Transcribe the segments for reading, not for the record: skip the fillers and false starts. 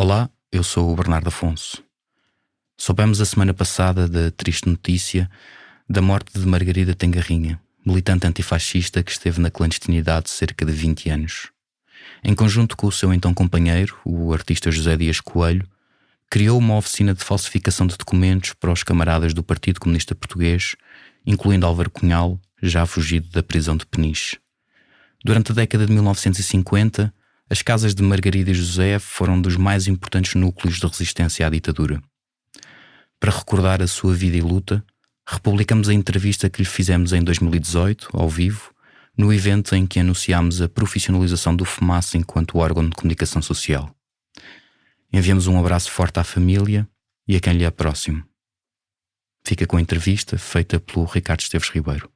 Olá, eu sou o Bernardo Afonso. Soubemos a semana passada da triste notícia da morte de Margarida Tengarrinha, militante antifascista que esteve na clandestinidade cerca de 20 anos. Em conjunto com o seu então companheiro, o artista José Dias Coelho, criou uma oficina de falsificação de documentos para os camaradas do Partido Comunista Português, incluindo Álvaro Cunhal, já fugido da prisão de Peniche. Durante a década de 1950, as casas de Margarida e José foram um dos mais importantes núcleos de resistência à ditadura. Para recordar a sua vida e luta, republicamos a entrevista que lhe fizemos em 2018, ao vivo, no evento em que anunciámos a profissionalização do Fumaça enquanto órgão de comunicação social. Enviamos um abraço forte à família e a quem lhe é próximo. Fica com a entrevista feita pelo Ricardo Esteves Ribeiro.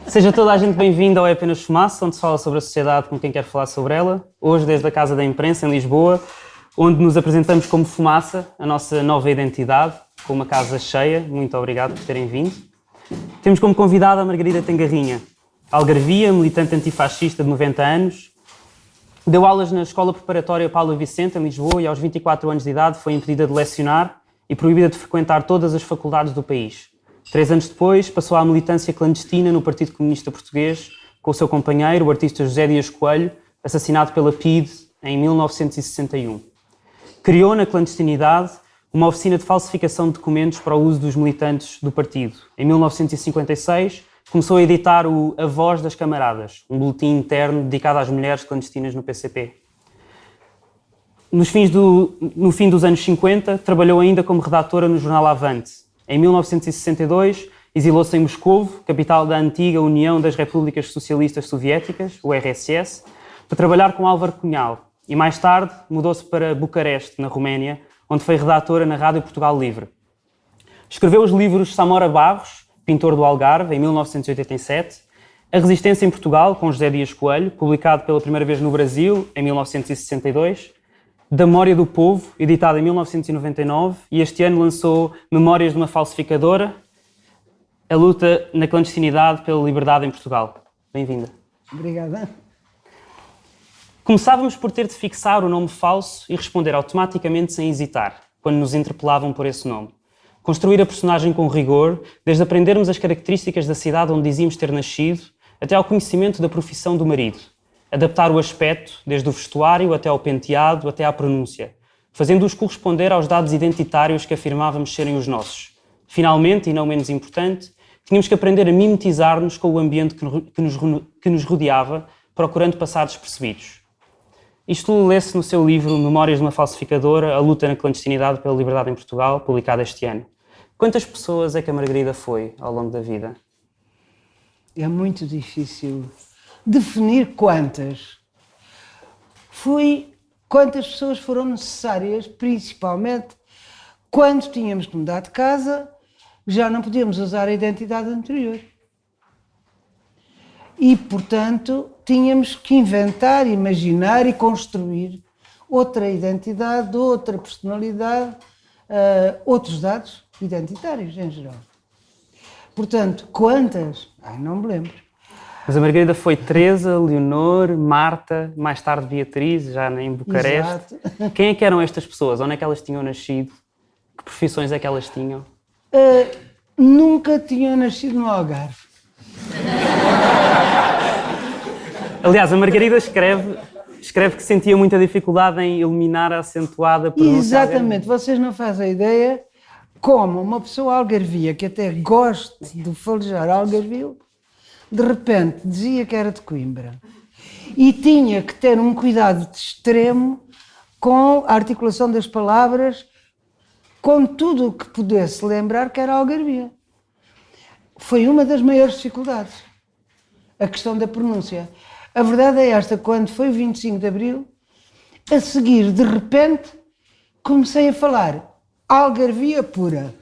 Seja toda a gente bem-vinda ao É Apenas Fumaça, onde se fala sobre a sociedade com quem quer falar sobre ela. Hoje, desde a Casa da Imprensa, em Lisboa, onde nos apresentamos como Fumaça, a nossa nova identidade, com uma casa cheia. Muito obrigado por terem vindo. Temos como convidada a Margarida Tengarrinha, algarvia, militante antifascista de 90 anos. Deu aulas na Escola Preparatória Paulo Vicente, em Lisboa, e aos 24 anos de idade foi impedida de lecionar e proibida de frequentar todas as faculdades do país. 3 anos depois, passou à militância clandestina no Partido Comunista Português com o seu companheiro, o artista José Dias Coelho, assassinado pela PIDE em 1961. Criou, na clandestinidade, uma oficina de falsificação de documentos para o uso dos militantes do partido. Em 1956, começou a editar o A Voz das Camaradas, um boletim interno dedicado às mulheres clandestinas no PCP. No fim dos anos 50, trabalhou ainda como redatora no jornal Avante. Em 1962, exilou-se em Moscovo, capital da antiga União das Repúblicas Socialistas Soviéticas, o RSS, para trabalhar com Álvaro Cunhal, e mais tarde mudou-se para Bucareste, na Roménia, onde foi redatora na Rádio Portugal Livre. Escreveu os livros Samora Barros, Pintor do Algarve, em 1987, A Resistência em Portugal, com José Dias Coelho, publicado pela primeira vez no Brasil, em 1962, Da Memória do Povo, editado em 1999, e este ano lançou Memórias de uma Falsificadora, a luta na clandestinidade pela liberdade em Portugal. Bem-vinda. Obrigada. Começávamos por ter de fixar o nome falso e responder automaticamente sem hesitar, quando nos interpelavam por esse nome. Construir a personagem com rigor, desde aprendermos as características da cidade onde dizíamos ter nascido, até ao conhecimento da profissão do marido. Adaptar o aspecto, desde o vestuário até ao penteado, até à pronúncia, fazendo-os corresponder aos dados identitários que afirmávamos serem os nossos. Finalmente, e não menos importante, tínhamos que aprender a mimetizar-nos com o ambiente que nos rodeava, procurando passar despercebidos. Isto lê-se no seu livro Memórias de uma Falsificadora, a luta na clandestinidade pela liberdade em Portugal, publicado este ano. Quantas pessoas é que a Margarida foi ao longo da vida? É muito difícil definir quantas. Fui quantas pessoas foram necessárias, principalmente quando tínhamos que mudar de casa, já não podíamos usar a identidade anterior. E, portanto, tínhamos que inventar, imaginar e construir outra identidade, outra personalidade, outros dados identitários em geral. Portanto, quantas? Não me lembro. Mas a Margarida foi Teresa, Leonor, Marta, mais tarde Beatriz, já em Bucareste. Exato. Quem é que eram estas pessoas? Onde é que elas tinham nascido? Que profissões é que elas tinham? Nunca tinham nascido no Algarve. Aliás, a Margarida escreve que sentia muita dificuldade em eliminar a acentuada pronúncia. Exatamente, vocês não fazem ideia como uma pessoa algarvia que até gosta de falejar algarvio, de repente dizia que era de Coimbra e tinha que ter um cuidado extremo com a articulação das palavras, com tudo o que pudesse lembrar que era algarvia. Foi uma das maiores dificuldades, a questão da pronúncia. A verdade é esta, quando foi o 25 de Abril, a seguir, de repente, comecei a falar algarvia pura.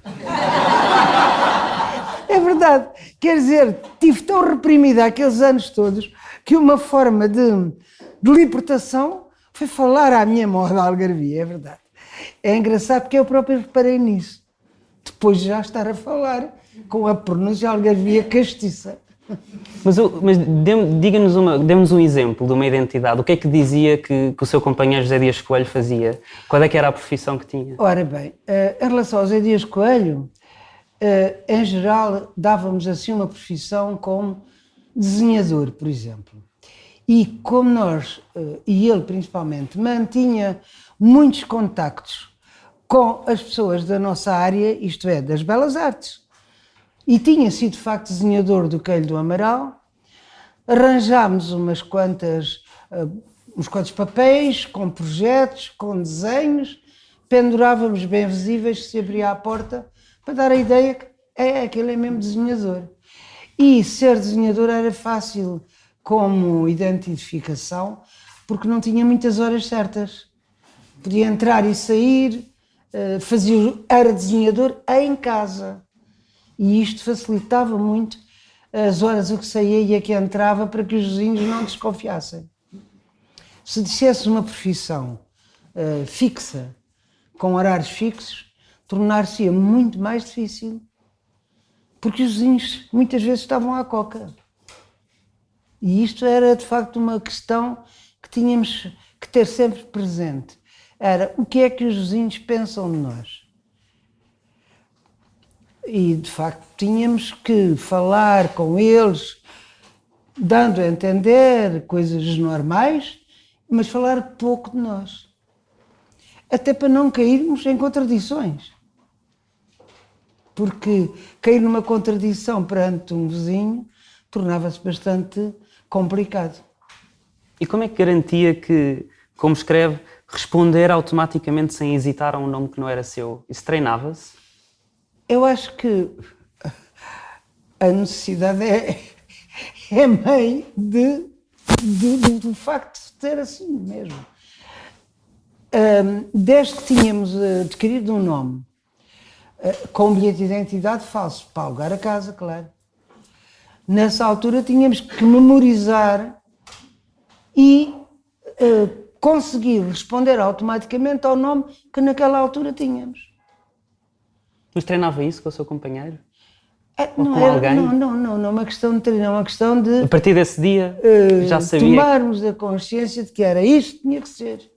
É verdade. Quer dizer, tive tão reprimida aqueles anos todos que uma forma de libertação foi falar à minha moda algarvia, é verdade. É engraçado porque eu próprio reparei nisso. Depois de já estar a falar com a pronúncia algarvia castiça. Mas dê-nos um exemplo de uma identidade. O que é que dizia que o seu companheiro José Dias Coelho fazia? Qual é que era a profissão que tinha? Ora bem, em relação ao José Dias Coelho, em geral dávamos assim uma profissão como desenhador, por exemplo. E como nós, e ele principalmente, mantinha muitos contactos com as pessoas da nossa área, isto é, das belas artes, e tinha sido de facto desenhador do Coelho do Amaral, arranjámos uns quantos papéis com projetos, com desenhos, pendurávamos bem visíveis, se abria a porta, para dar a ideia que aquele é mesmo desenhador. E ser desenhador era fácil como identificação, porque não tinha muitas horas certas. Podia entrar e sair, era desenhador em casa. E isto facilitava muito as horas a que saía e a que entrava para que os vizinhos não desconfiassem. Se dissesse uma profissão fixa, com horários fixos, tornar-se-ia muito mais difícil, porque os vizinhos muitas vezes estavam à coca. E isto era de facto uma questão que tínhamos que ter sempre presente. Era o que é que os vizinhos pensam de nós. E de facto tínhamos que falar com eles, dando a entender coisas normais, mas falar pouco de nós. Até para não cairmos em contradições. Porque cair numa contradição perante um vizinho tornava-se bastante complicado. E como é que garantia que, como escreve, responder automaticamente sem hesitar a um nome que não era seu? Isso treinava-se? Eu acho que a necessidade é mãe do facto de ser assim mesmo. Desde que tínhamos adquirido um nome com um bilhete de identidade falso para alugar a casa, claro. Nessa altura tínhamos que memorizar e conseguir responder automaticamente ao nome que naquela altura tínhamos. Mas treinava isso com o seu companheiro? Não é uma questão de treinar, é uma questão de... A partir desse dia já sabia... Tomarmos a consciência de que era isto que tinha que ser.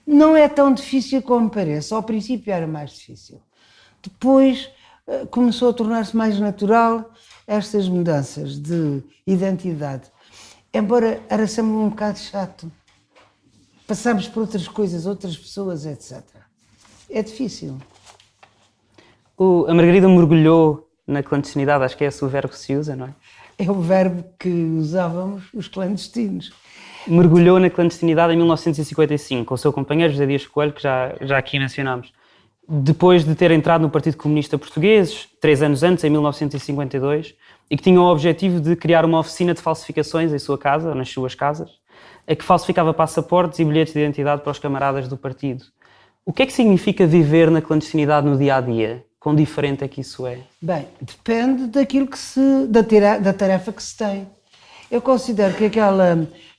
Não é tão difícil como parece. Ao princípio era mais difícil. Depois começou a tornar-se mais natural estas mudanças de identidade. Embora era sempre um bocado chato. Passámos por outras coisas, outras pessoas, etc. É difícil. A Margarida mergulhou na clandestinidade, acho que é esse o verbo que se usa, não é? É o verbo que usávamos os clandestinos. Mergulhou na clandestinidade em 1955, com o seu companheiro José Dias Coelho, que já aqui mencionámos. Depois de ter entrado no Partido Comunista Português, 3 anos antes, em 1952, e que tinha o objetivo de criar uma oficina de falsificações em sua casa, ou nas suas casas, a que falsificava passaportes e bilhetes de identidade para os camaradas do partido. O que é que significa viver na clandestinidade no dia-a-dia? Quão diferente é que isso é? Bem, depende daquilo da tarefa que se tem. Eu considero que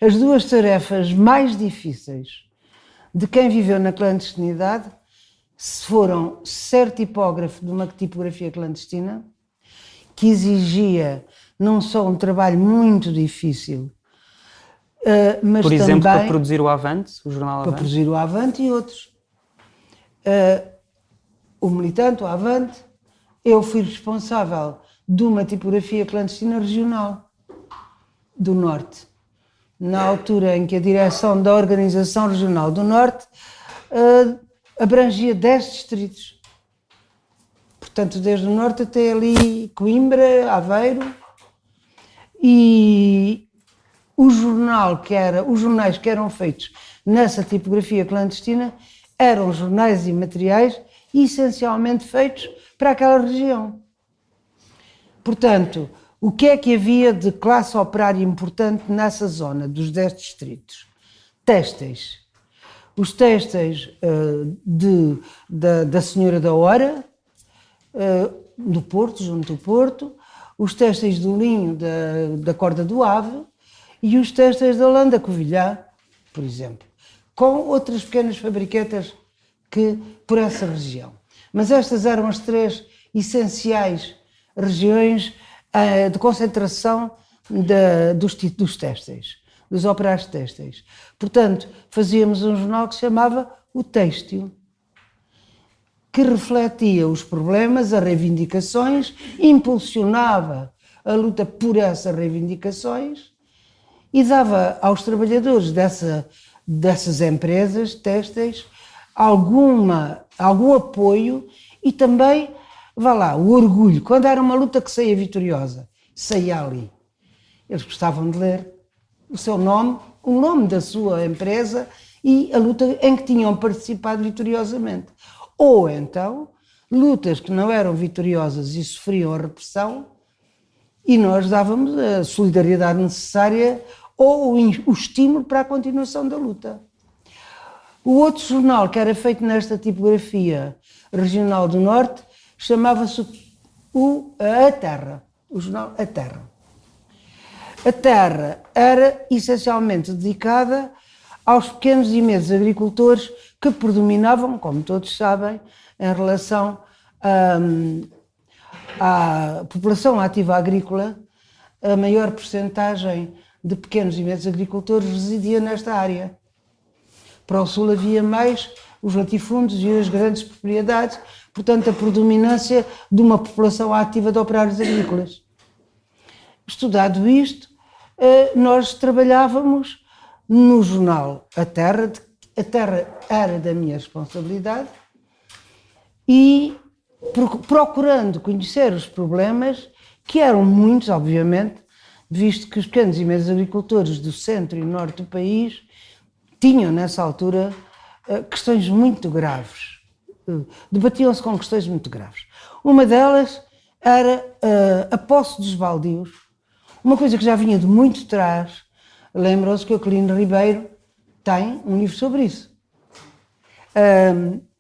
as duas tarefas mais difíceis de quem viveu na clandestinidade foram ser tipógrafo de uma tipografia clandestina, que exigia não só um trabalho muito difícil, mas por exemplo, também para produzir o Avante, o jornal Avante? Para produzir o Avante e outros. O Militante, o Avante, eu fui responsável de uma tipografia clandestina regional do Norte, na altura em que a direção da Organização Regional do Norte abrangia 10 distritos. Portanto, desde o Norte até ali Coimbra, Aveiro, e os jornais que eram feitos nessa tipografia clandestina eram jornais e materiais essencialmente feitos para aquela região. Portanto, o que é que havia de classe operária importante nessa zona dos 10 distritos? Têxteis. Os têxteis da Senhora da Hora, do Porto, junto do Porto, os têxteis do linho da Corda do Ave e os têxteis da Holanda Covilhã, por exemplo, com outras pequenas fabriquetas que por essa região. Mas estas eram as 3 essenciais regiões de concentração dos têxteis, dos operários têxteis. Portanto, fazíamos um jornal que se chamava O Têxtil, que refletia os problemas, as reivindicações, impulsionava a luta por essas reivindicações e dava aos trabalhadores dessas empresas têxteis algum apoio e também, o orgulho. Quando era uma luta que saía vitoriosa, saía ali. Eles gostavam de ler o seu nome, o nome da sua empresa e a luta em que tinham participado vitoriosamente. Ou então, lutas que não eram vitoriosas e sofriam a repressão e nós dávamos a solidariedade necessária ou o estímulo para a continuação da luta. O outro jornal que era feito nesta tipografia regional do Norte chamava-se A Terra, o jornal A Terra. A Terra era essencialmente dedicada aos pequenos e médios agricultores que predominavam, como todos sabem, em relação à população ativa agrícola. A maior percentagem de pequenos e médios agricultores residia nesta área. Para o sul havia mais os latifúndios e as grandes propriedades, portanto a predominância de uma população ativa de operários agrícolas. Estudado isto, nós trabalhávamos no jornal A Terra era da minha responsabilidade, e procurando conhecer os problemas, que eram muitos, obviamente, visto que os pequenos e médios agricultores do centro e norte do país tinham, nessa altura, questões muito graves. Debatiam-se com questões muito graves. Uma delas era a posse dos baldios, uma coisa que já vinha de muito trás. Lembram-se que o Aquilino Ribeiro tem um livro sobre isso.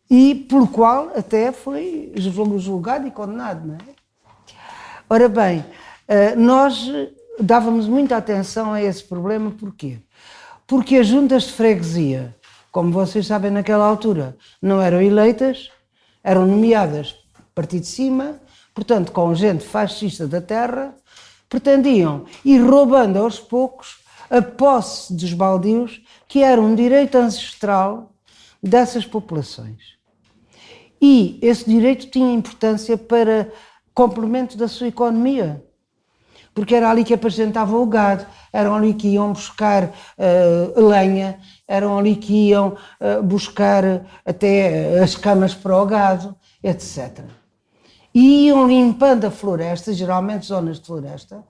E pelo qual até foi julgado e condenado, não é? Ora bem, nós dávamos muita atenção a esse problema, porquê? Porque as juntas de freguesia, como vocês sabem naquela altura, não eram eleitas, eram nomeadas a partir de cima, portanto com gente fascista da terra, pretendiam ir roubando aos poucos a posse dos baldios, que era um direito ancestral dessas populações. E esse direito tinha importância para complemento da sua economia, porque era ali que apacentavam o gado, eram ali que iam buscar lenha, eram ali que iam buscar até as camas para o gado, etc. E iam limpando a floresta, geralmente zonas de floresta,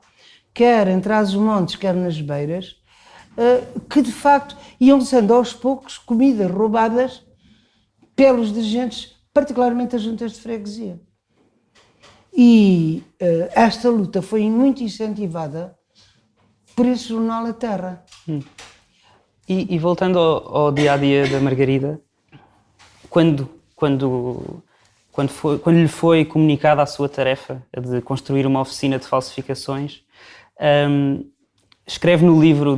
quer em Trás-os-Montes, quer nas beiras, que de facto iam sendo aos poucos comidas roubadas pelos dirigentes, particularmente as juntas de freguesia. E esta luta foi muito incentivada por esse jornal A Terra. E voltando ao dia-a-dia da Margarida, quando lhe foi comunicada a sua tarefa de construir uma oficina de falsificações, escreve no livro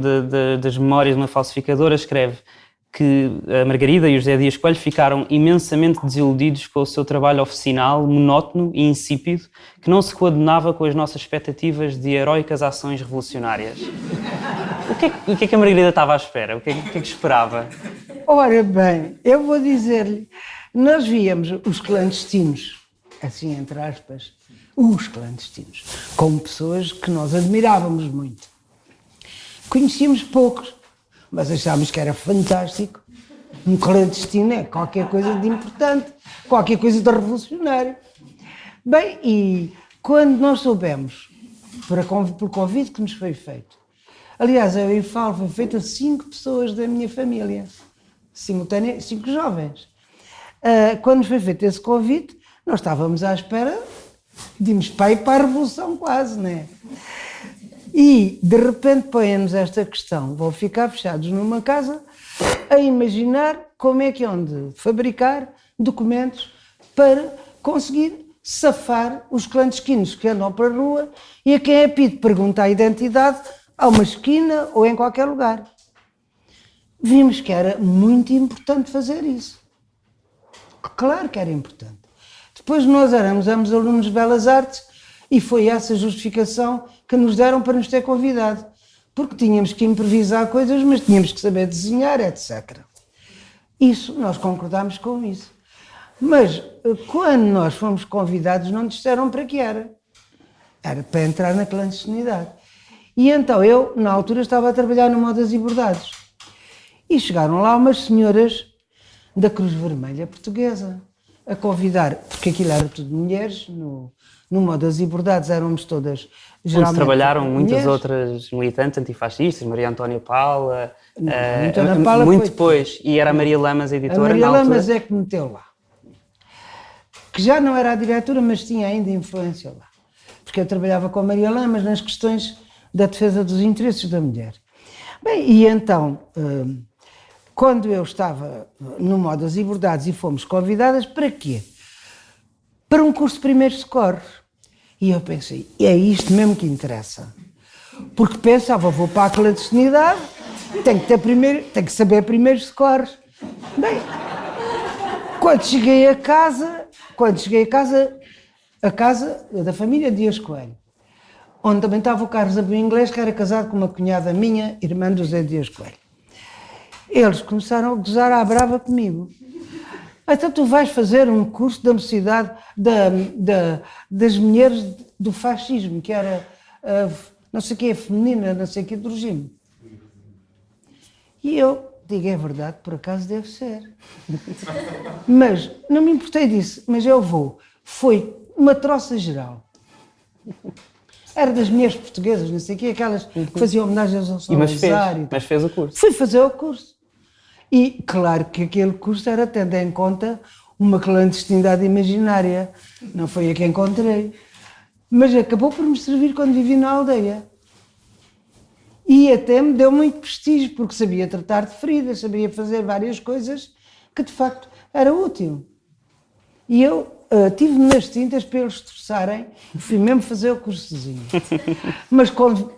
das Memórias de uma Falsificadora, escreve que a Margarida e o José Dias Coelho ficaram imensamente desiludidos com o seu trabalho oficinal, monótono e insípido, que não se coadunava com as nossas expectativas de heroicas ações revolucionárias. O que é que a Margarida estava à espera? O que é que esperava? Ora bem, eu vou dizer-lhe, nós víamos os clandestinos, assim entre aspas, os clandestinos, como pessoas que nós admirávamos muito. Conhecíamos poucos, mas achávamos que era fantástico. Um clandestino é qualquer coisa de importante, qualquer coisa de revolucionário. Bem, e quando nós soubemos, por convite que nos foi feito, aliás, a IFAL foi feita a 5 pessoas da minha família, simultânea, 5 jovens. Quando nos foi feito esse convite, nós estávamos à espera de irmos para a revolução quase, não é? E, de repente, põem-nos esta questão. Vão ficar fechados numa casa a imaginar como é que hão de fabricar documentos para conseguir safar os clandestinos que andam para a rua e a quem é pedido pergunta a identidade a uma esquina ou em qualquer lugar. Vimos que era muito importante fazer isso. Claro que era importante. Depois nós éramos alunos de Belas Artes e foi essa justificação que nos deram para nos ter convidado. Porque tínhamos que improvisar coisas, mas tínhamos que saber desenhar, etc. Isso, nós concordámos com isso. Mas quando nós fomos convidados não nos disseram para que era. Era para entrar na clandestinidade. E então eu, na altura, estava a trabalhar no Modas e Bordados. E chegaram lá umas senhoras da Cruz Vermelha Portuguesa a convidar, porque aquilo era tudo mulheres, no Modas e Bordados éramos todas Onde trabalharam muitas mulheres. Outras militantes antifascistas, Maria Antónia Paula, Antónia Paula muito foi depois, e era a Maria Lamas a A editora Maria na altura. Lamas é que meteu lá. Que já não era a diretora, mas tinha ainda influência lá. Porque eu trabalhava com a Maria Lamas nas questões da defesa dos interesses da mulher. Bem, e então, quando eu estava no Modas e Bordados e fomos convidadas, para quê? Para um curso de primeiros socorros. E eu pensei, é isto mesmo que interessa. Porque pensava, vou para a clandestinidade, tenho que saber primeiros socorros. Bem, quando cheguei a casa, a casa da família Dias Coelho, onde também estava o Carlos Abreu Inglês, que era casado com uma cunhada minha, irmã do Zé Dias Coelho. Eles começaram a gozar à brava comigo. Então tu vais fazer um curso da mocidade das mulheres do fascismo, que era não sei o que, feminina, não sei o que, do regime. E eu digo, é verdade, por acaso deve ser. Mas não me importei disso, mas eu vou. Foi uma troça geral. Era das mulheres portuguesas, não sei o quê, aquelas que faziam homenagens ao Salazar. Mas fez o curso. Fui fazer o curso. E claro que aquele curso era tendo em conta uma clandestinidade imaginária. Não foi a que encontrei. Mas acabou por me servir quando vivi na aldeia. E até me deu muito prestígio, porque sabia tratar de feridas, sabia fazer várias coisas que de facto era útil. E eu tive-me nas tintas para eles esforçarem, fui mesmo fazer o cursozinho. Mas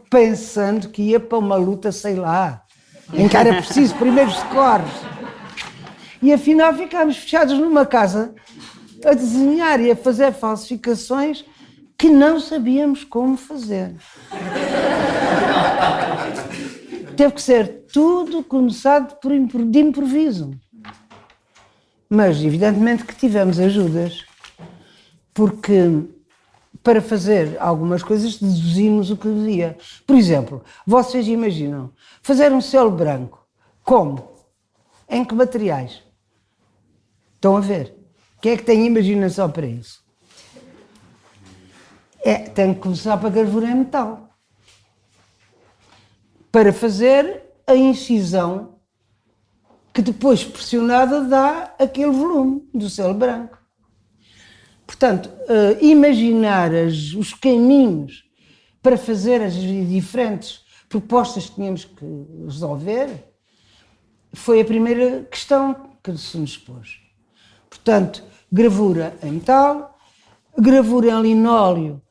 pensando que ia para uma luta, sei lá, em que era preciso primeiros socorros. E afinal ficámos fechados numa casa a desenhar e a fazer falsificações que não sabíamos como fazer. Teve que ser tudo começado de improviso. Mas evidentemente que tivemos ajudas, porque para fazer algumas coisas deduzimos o que devia. Por exemplo, vocês imaginam fazer um selo branco. Como? Em que materiais? Estão a ver? Quem é que tem imaginação para isso? Tem que começar para gravura em metal. Para fazer a incisão que depois, pressionada, dá aquele volume do selo branco. Portanto, imaginar os caminhos para fazer as diferentes propostas que tínhamos que resolver foi a primeira questão que se nos pôs. Portanto, gravura em metal, gravura em linóleo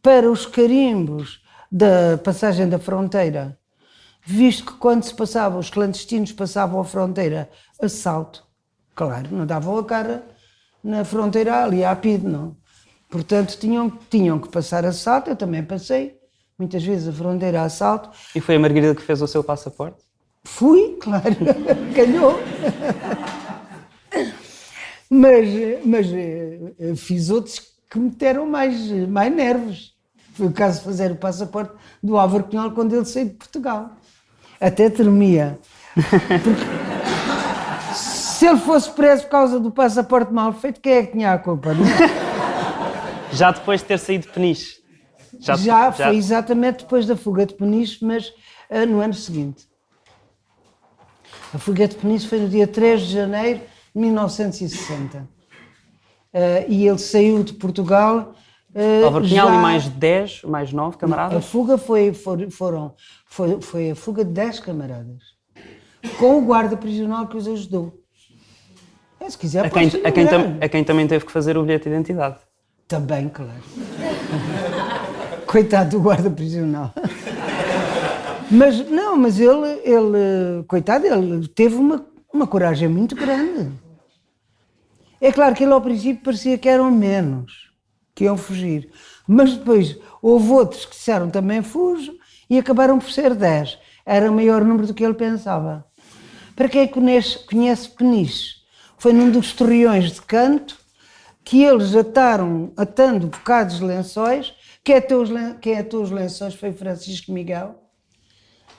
para os carimbos da passagem da fronteira, visto que quando se passava, os clandestinos passavam a fronteira a salto, claro, não davam a cara na fronteira ali à PIDE, não. Portanto, tinham que passar a salto, eu também passei, muitas vezes a fronteira a salto. E foi a Margarida que fez o seu passaporte? Fui, claro, calhou. Mas fiz outros que me deram mais nervos. Foi o caso de fazer o passaporte do Álvaro Cunhal quando ele saiu de Portugal. Até tremia. Porque se ele fosse preso por causa do passaporte mal feito, quem é que tinha a culpa? Não é? Já depois de ter saído de Peniche? Já foi exatamente depois da fuga de Peniche, mas no ano seguinte. A fuga de Peniche foi no dia 3 de janeiro de 1960. E ele saiu de Portugal. Álvaro Cunhal e mais 10, mais 9 camaradas? A fuga foi a fuga de 10 camaradas. Com o guarda prisional que os ajudou. Se quiser, A quem também teve que fazer o bilhete de identidade. Também, claro. Coitado do guarda prisional. Mas ele, coitado, ele teve uma coragem muito grande. É claro que ele ao princípio parecia que eram menos, que iam fugir. Mas depois houve outros que disseram também fujo e acabaram por ser 10. Era o maior número do que ele pensava. Para quem conhece Peniche, foi num dos torreões de canto que eles atando bocados de lençóis. Quem atou os lençóis foi Francisco Miguel,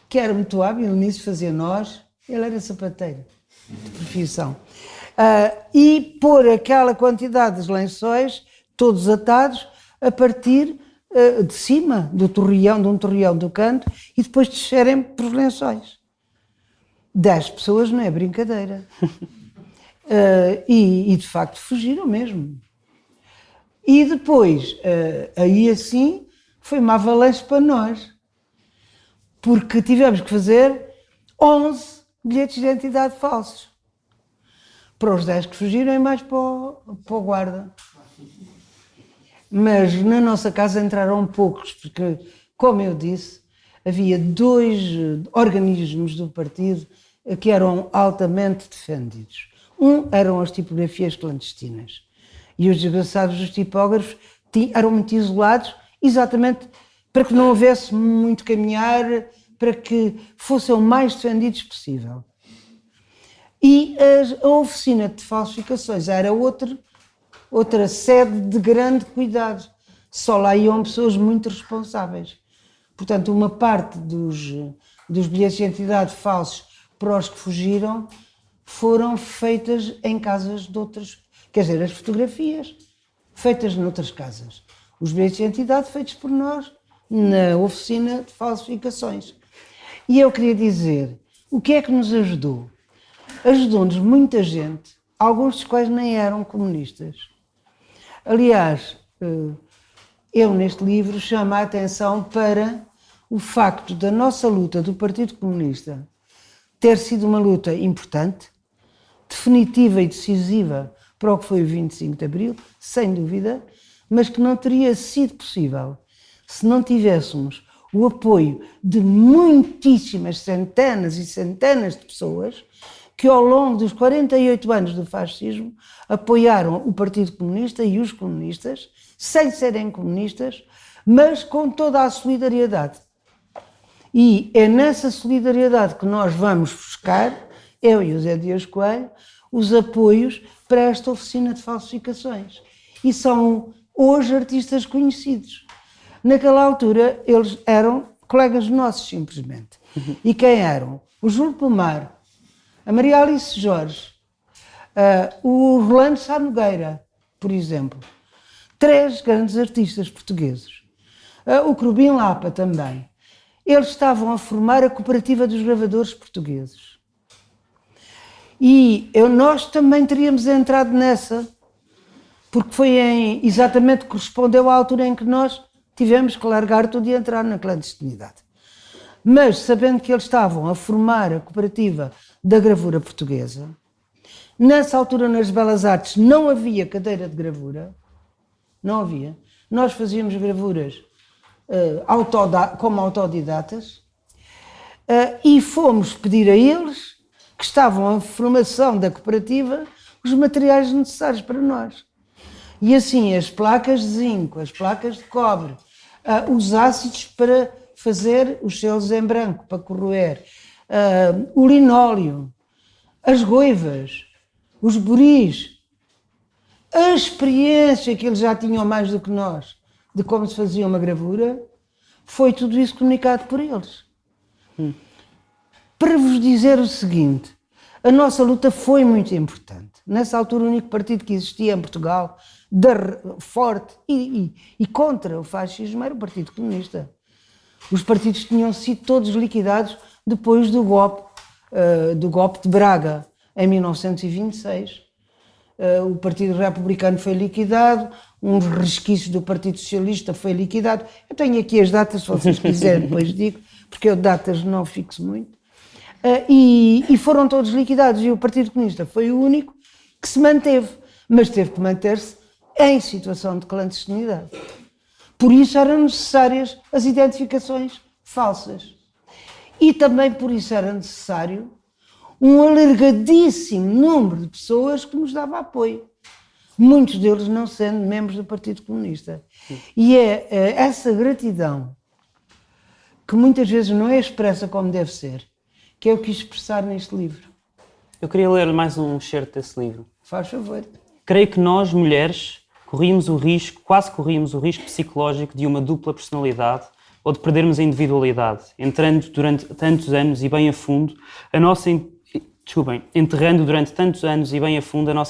que era muito hábil nisso, fazia nós. Ele era sapateiro de profissão. E pôr aquela quantidade de lençóis, todos atados, a partir de cima de um torreão do canto, e depois descerem para os lençóis. 10 pessoas não é brincadeira. E de facto fugiram mesmo. E depois, aí assim, foi uma avalanche para nós, porque tivemos que fazer 11 bilhetes de identidade falsos. Para os 10 que fugiram e mais para o guarda. Mas na nossa casa entraram poucos, porque, como eu disse, havia 2 organismos do partido que eram altamente defendidos. Um eram as tipografias clandestinas. E os desgraçados dos tipógrafos eram muito isolados, exatamente para que não houvesse muito caminhar, para que fossem o mais defendidos possível. E a oficina de falsificações era outra sede de grande cuidado. Só lá iam pessoas muito responsáveis. Portanto, uma parte dos bilhetes de identidade falsos para os que fugiram foram feitas em casas de outras, quer dizer, as fotografias feitas noutras casas. Os bilhetes de identidade feitos por nós na oficina de falsificações. E eu queria dizer, o que é que nos ajudou? Ajudou-nos muita gente, alguns dos quais nem eram comunistas. Aliás, eu neste livro chamo a atenção para o facto da nossa luta do Partido Comunista ter sido uma luta importante, definitiva e decisiva para o que foi o 25 de Abril, sem dúvida, mas que não teria sido possível se não tivéssemos o apoio de muitíssimas centenas e centenas de pessoas que ao longo dos 48 anos do fascismo apoiaram o Partido Comunista e os comunistas, sem serem comunistas, mas com toda a solidariedade. E é nessa solidariedade que nós vamos buscar, eu e o Zé Dias Coelho, os apoios para esta oficina de falsificações. E são hoje artistas conhecidos. Naquela altura eles eram colegas nossos, simplesmente. E quem eram? O Júlio Pomar, a Maria Alice Jorge, o Rolando Sá Nogueira, por exemplo. 3 grandes artistas portugueses. O Crubim Lapa também. Eles estavam a formar a Cooperativa dos Gravadores Portugueses. E nós também teríamos entrado nessa, porque foi exatamente correspondeu à altura em que nós tivemos que largar tudo e entrar na clandestinidade. Mas, sabendo que eles estavam a formar a Cooperativa da Gravura Portuguesa, nessa altura nas Belas Artes não havia cadeira de gravura, não havia. Nós fazíamos gravuras como autodidatas e fomos pedir a eles, que estavam em formação da cooperativa, os materiais necessários para nós. E assim as placas de zinco, as placas de cobre, os ácidos para fazer os selos em branco, para corroer, o linóleo, as goivas, os buris, a experiência que eles já tinham mais do que nós de como se fazia uma gravura, foi tudo isso comunicado por eles. Para vos dizer o seguinte, a nossa luta foi muito importante. Nessa altura o único partido que existia em Portugal, forte e contra o fascismo, era o Partido Comunista. Os partidos tinham sido todos liquidados depois do golpe de Braga, em 1926. O Partido Republicano foi liquidado, uns resquícios do Partido Socialista foi liquidado. Eu tenho aqui as datas, se vocês quiserem, depois digo, porque eu datas não fixo muito. E foram todos liquidados, e o Partido Comunista foi o único que se manteve, mas teve que manter-se em situação de clandestinidade. Por isso eram necessárias as identificações falsas. E também por isso era necessário um alargadíssimo número de pessoas que nos dava apoio. Muitos deles não sendo membros do Partido Comunista. E é essa gratidão, que muitas vezes não é expressa como deve ser, que eu quis expressar neste livro. Eu queria ler mais um excerto desse livro. Faz favor. Creio que nós, mulheres, quase corríamos o risco psicológico de uma dupla personalidade ou de perdermos a individualidade, enterrando durante tantos anos e bem a fundo a nossa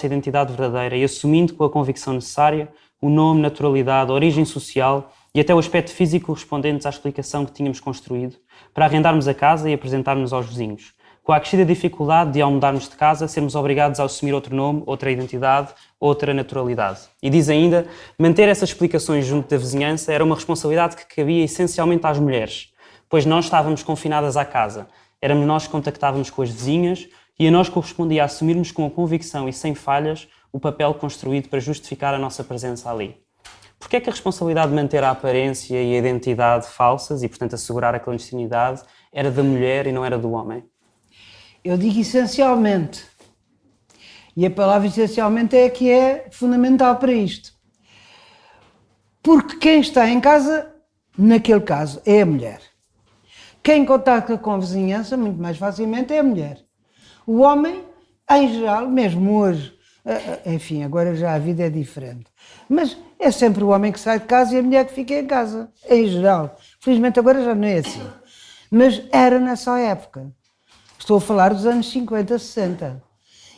identidade verdadeira e assumindo com a convicção necessária o nome, naturalidade, origem social e até o aspecto físico correspondentes à explicação que tínhamos construído para arrendarmos a casa e apresentarmos aos vizinhos, com a acrescida dificuldade de, ao mudarmos de casa, sermos obrigados a assumir outro nome, outra identidade, outra naturalidade. E diz ainda, manter essas explicações junto da vizinhança era uma responsabilidade que cabia essencialmente às mulheres, pois nós estávamos confinadas à casa, éramos nós que contactávamos com as vizinhas e a nós correspondia a assumirmos com a convicção e sem falhas o papel construído para justificar a nossa presença ali. Porquê é que a responsabilidade de manter a aparência e a identidade falsas e, portanto, assegurar a clandestinidade era da mulher e não era do homem? Eu digo essencialmente. E a palavra essencialmente é que é fundamental para isto. Porque quem está em casa, naquele caso, é a mulher. Quem contacta com a vizinhança, muito mais facilmente, é a mulher. O homem, em geral, mesmo hoje, enfim, agora já a vida é diferente, mas é sempre o homem que sai de casa e a mulher que fica em casa, em geral. Felizmente agora já não é assim. Mas era nessa época. Estou a falar dos anos 50, 60.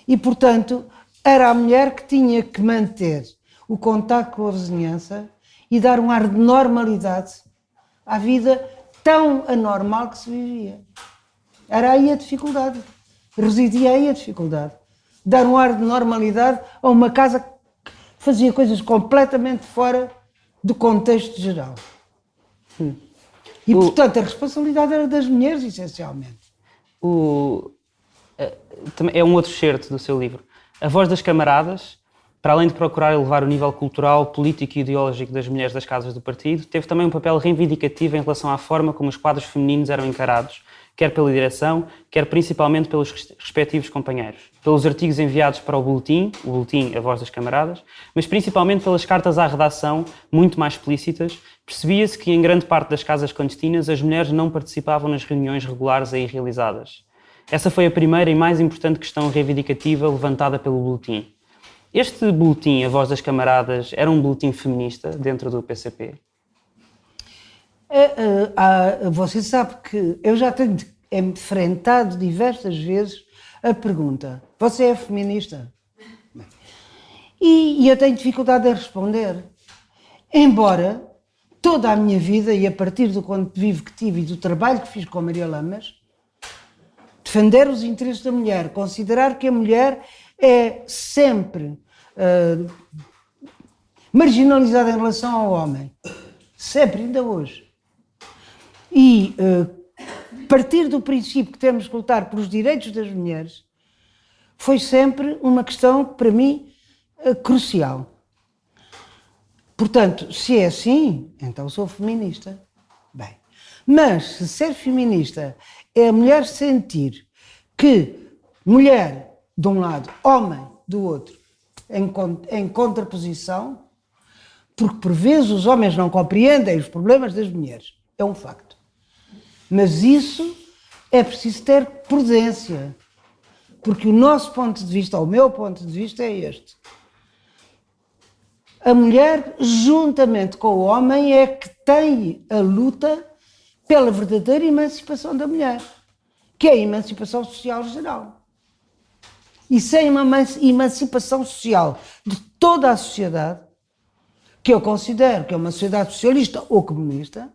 E, portanto, era a mulher que tinha que manter o contacto com a vizinhança e dar um ar de normalidade à vida tão anormal que se vivia. Era aí a dificuldade. Residia aí a dificuldade. Dar um ar de normalidade a uma casa que fazia coisas completamente fora do contexto geral. E, portanto, a responsabilidade era das mulheres, essencialmente. É um outro excerto do seu livro. A Voz das Camaradas, para além de procurar elevar o nível cultural, político e ideológico das mulheres das casas do partido, teve também um papel reivindicativo em relação à forma como os quadros femininos eram encarados, quer pela direção, quer principalmente pelos respectivos companheiros. Pelos artigos enviados para o boletim A Voz das Camaradas, mas principalmente pelas cartas à redação, muito mais explícitas, percebia-se que em grande parte das casas clandestinas as mulheres não participavam nas reuniões regulares aí realizadas. Essa foi a primeira e mais importante questão reivindicativa levantada pelo boletim. Este boletim, A Voz das Camaradas, era um boletim feminista dentro do PCP? Você sabe que eu já tenho enfrentado diversas vezes a pergunta: você é feminista? E eu tenho dificuldade em responder. Embora toda a minha vida, e a partir do ponto de vista que tive e do trabalho que fiz com a Maria Lamas, defender os interesses da mulher, considerar que a mulher é sempre marginalizada em relação ao homem. Sempre, ainda hoje. E partir do princípio que temos que lutar pelos direitos das mulheres foi sempre uma questão, para mim, crucial. Portanto, se é assim, então sou feminista. Bem, mas se ser feminista é a mulher sentir que mulher de um lado, homem do outro, em contraposição, porque por vezes os homens não compreendem os problemas das mulheres, é um facto. Mas isso é preciso ter prudência, porque o nosso ponto de vista, ou o meu ponto de vista é este. A mulher, juntamente com o homem, é que tem a luta pela verdadeira emancipação da mulher, que é a emancipação social geral. E sem uma emancipação social de toda a sociedade, que eu considero que é uma sociedade socialista ou comunista,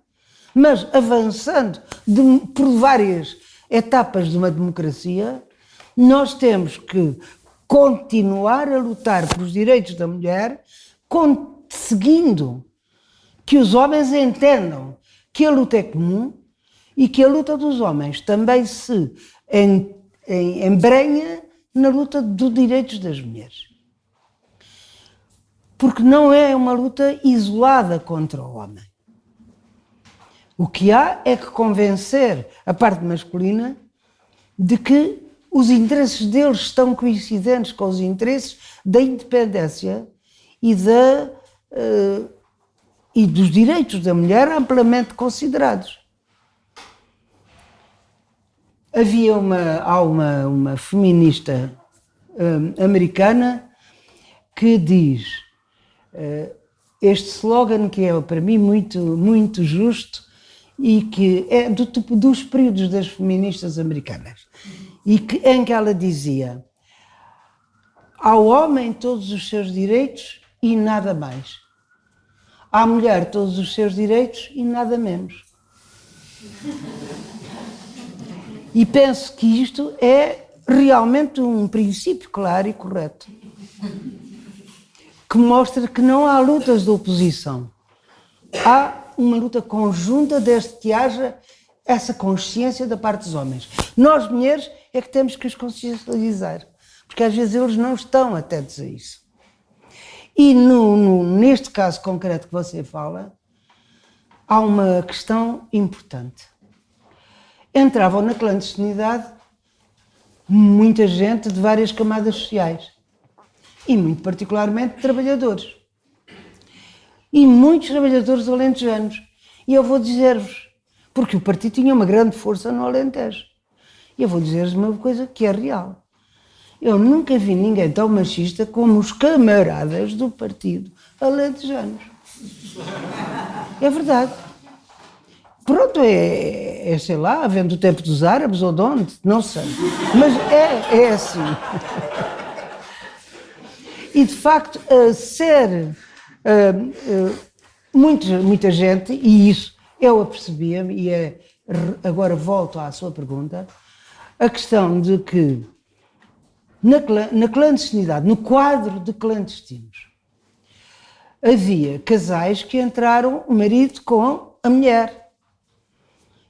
mas avançando por várias etapas de uma democracia, nós temos que continuar a lutar pelos direitos da mulher, conseguindo que os homens entendam que a luta é comum e que a luta dos homens também se embrenha na luta dos direitos das mulheres. porque não é uma luta isolada contra o homem. O que há é que convencer a parte masculina de que os interesses deles estão coincidentes com os interesses da independência e dos direitos da mulher amplamente considerados. Há uma feminista americana que diz este slogan que é para mim muito, muito justo e que é dos períodos das feministas americanas em que ela dizia: ao homem todos os seus direitos e nada mais, à mulher todos os seus direitos e nada menos. E penso que isto é realmente um princípio claro e correto, que mostra que não há lutas de oposição. Há uma luta conjunta desde que haja essa consciência da parte dos homens. Nós, mulheres, é que temos que os consciencializar, porque às vezes eles não estão atentos a isso. E neste caso concreto que você fala, há uma questão importante. Entravam na clandestinidade muita gente de várias camadas sociais e muito particularmente trabalhadores. E muitos trabalhadores alentejanos. E eu vou dizer-vos, porque o partido tinha uma grande força no Alentejo, e eu vou dizer-vos uma coisa que é real. Eu nunca vi ninguém tão machista como os camaradas do partido alentejanos. É verdade. Pronto, sei lá, vendo o tempo dos árabes ou de onde, não sei. Mas é assim. E de facto, muita gente, e isso eu apercebia-me, e agora volto à sua pergunta, a questão de que na clandestinidade, no quadro de clandestinos, havia casais que entraram o marido com a mulher.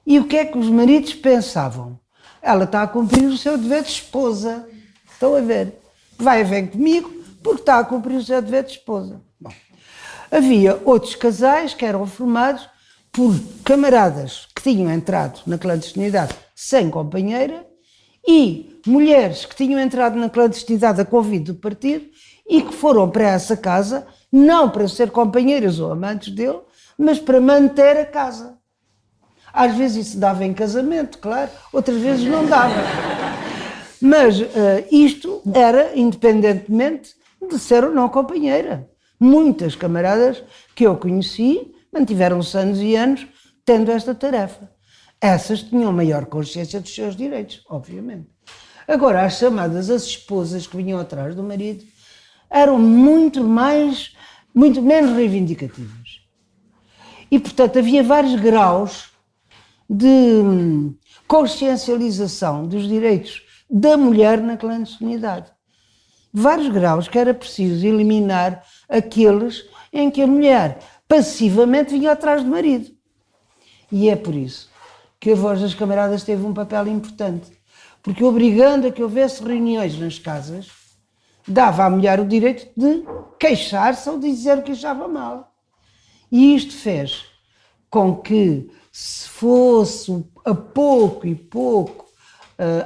E o que é que os maridos pensavam? Ela está a cumprir o seu dever de esposa. Estão a ver? Vai vem comigo porque está a cumprir o seu dever de esposa. Bom, havia outros casais que eram formados por camaradas que tinham entrado na clandestinidade sem companheira e mulheres que tinham entrado na clandestinidade a convite do partido e que foram para essa casa não para ser companheiras ou amantes dele, mas para manter a casa. Às vezes isso dava em casamento, claro, outras vezes não dava. Mas isto era independentemente de ser ou não companheira. Muitas camaradas que eu conheci mantiveram-se anos e anos tendo esta tarefa. Essas tinham maior consciência dos seus direitos, obviamente. Agora, as chamadas as esposas que vinham atrás do marido eram muito menos reivindicativas. E, portanto, havia vários graus de consciencialização dos direitos da mulher na clandestinidade. Vários graus que era preciso eliminar aqueles em que a mulher passivamente vinha atrás do marido. E é por isso que a Voz das Camaradas teve um papel importante, porque obrigando a que houvesse reuniões nas casas, dava à mulher o direito de queixar-se ou de dizer que achava mal. E isto fez com que se fosse a pouco e pouco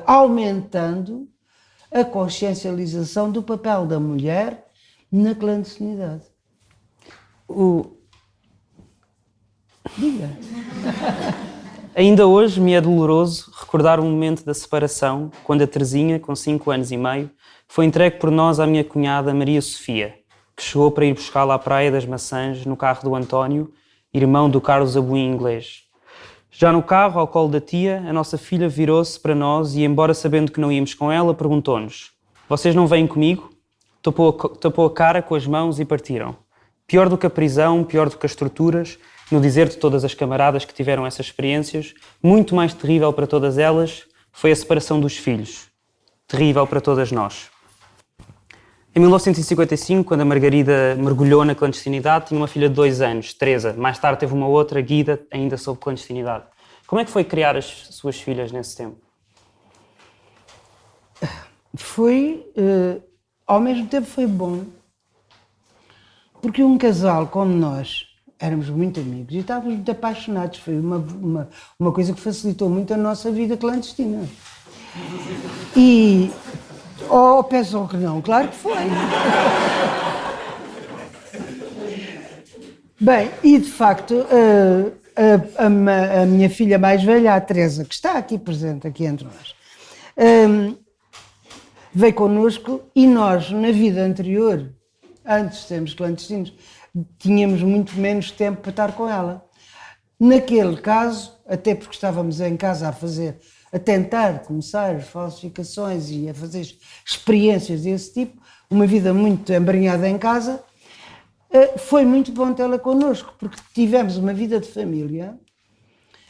aumentando a consciencialização do papel da mulher na clandestinidade. Diga. Ainda hoje me é doloroso recordar o momento da separação, quando a Teresinha, com 5 anos e meio, foi entregue por nós à minha cunhada Maria Sofia, que chegou para ir buscá-la à Praia das Maçãs no carro do António, irmão do Carlos Abuim inglês. Já no carro, ao colo da tia, a nossa filha virou-se para nós e, embora sabendo que não íamos com ela, perguntou-nos: "Vocês não vêm comigo?" Tapou a cara com as mãos e partiram. Pior do que a prisão, pior do que as torturas, no dizer de todas as camaradas que tiveram essas experiências, muito mais terrível para todas elas foi a separação dos filhos. Terrível para todas nós. Em 1955, quando a Margarida mergulhou na clandestinidade, tinha uma filha de 2 anos, Teresa. Mais tarde teve uma outra, Guida, ainda sob clandestinidade. Como é que foi criar as suas filhas nesse tempo? Ao mesmo tempo foi bom, Porque um casal como nós, éramos muito amigos e estávamos muito apaixonados, foi uma coisa que facilitou muito a nossa vida clandestina. E... Oh, pensam que não, claro que foi. Bem, e de facto, a minha filha mais velha, a Teresa, que está aqui presente, aqui entre nós, veio connosco e nós, na vida anterior, antes de sermos clandestinos, tínhamos muito menos tempo para estar com ela. Naquele caso, até porque estávamos em casa a tentar começar as falsificações e a fazer experiências desse tipo, uma vida muito embrenhada em casa, foi muito bom tê-la connosco, porque tivemos uma vida de família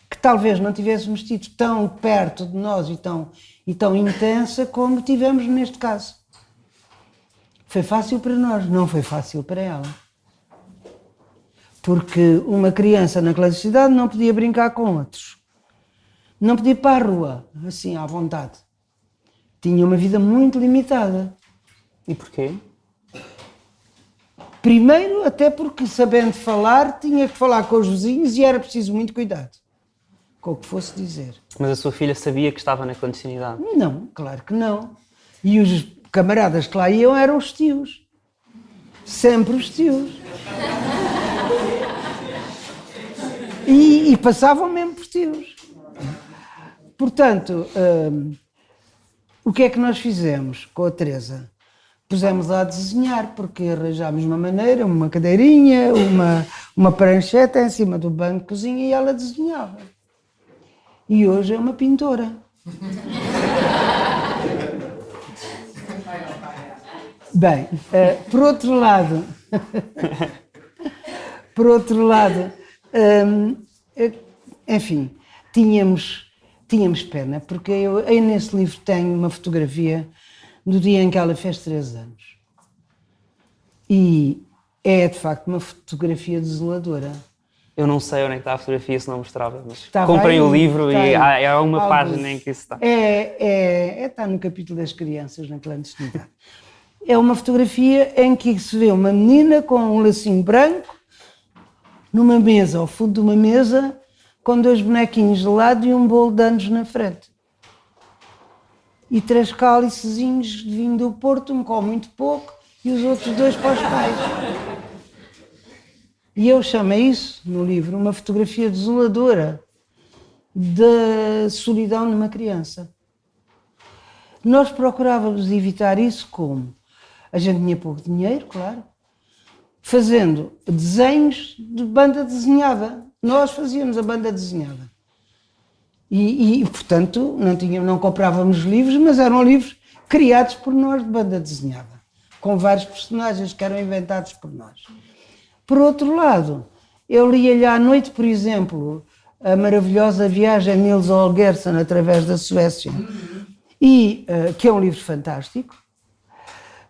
que talvez não tivéssemos tido tão perto de nós e tão intensa como tivemos neste caso. Foi fácil para nós, não foi fácil para ela. Porque uma criança na clandestinidade não podia brincar com outros. Não podia ir para a rua, assim, à vontade. Tinha uma vida muito limitada. E porquê? Primeiro, até porque, sabendo falar, tinha que falar com os vizinhos e era preciso muito cuidado com o que fosse dizer. Mas a sua filha sabia que estava na clandestinidade? Não, claro que não. E os camaradas que lá iam eram os tios. Sempre os tios. E passavam mesmo por tios. Portanto, o que é que nós fizemos com a Teresa? Pusemos lá a desenhar, porque arranjámos uma maneira, uma cadeirinha, uma prancheta em cima do banco de cozinha e ela desenhava. E hoje é uma pintora. Bem, por outro lado, enfim, tínhamos pena, porque eu nesse livro tenho uma fotografia do dia em que ela fez 3 anos. E é, de facto, uma fotografia desoladora. Eu não sei onde é que está a fotografia, se não mostrava, mas Estava comprem aí, o livro está e aí. há uma Alguns. página em que isso está. Está no capítulo das crianças na clandestinidade. É uma fotografia em que se vê uma menina com um lacinho branco numa mesa, ao fundo de uma mesa, com 2 bonequinhos de lado e um bolo de anos na frente. E 3 cálicezinhos de vinho do Porto, um com muito pouco e os outros 2 para os pais. E eu chamo isso, no livro, uma fotografia desoladora da solidão numa criança. Nós procurávamos evitar isso como? A gente tinha pouco dinheiro, claro, fazendo desenhos de banda desenhada. Nós fazíamos a banda desenhada. E portanto, não comprávamos livros, mas eram livros criados por nós de banda desenhada, com vários personagens que eram inventados por nós. Por outro lado, eu lia-lhe à noite, por exemplo, a maravilhosa viagem de Nils Holgersson através da Suécia, que é um livro fantástico.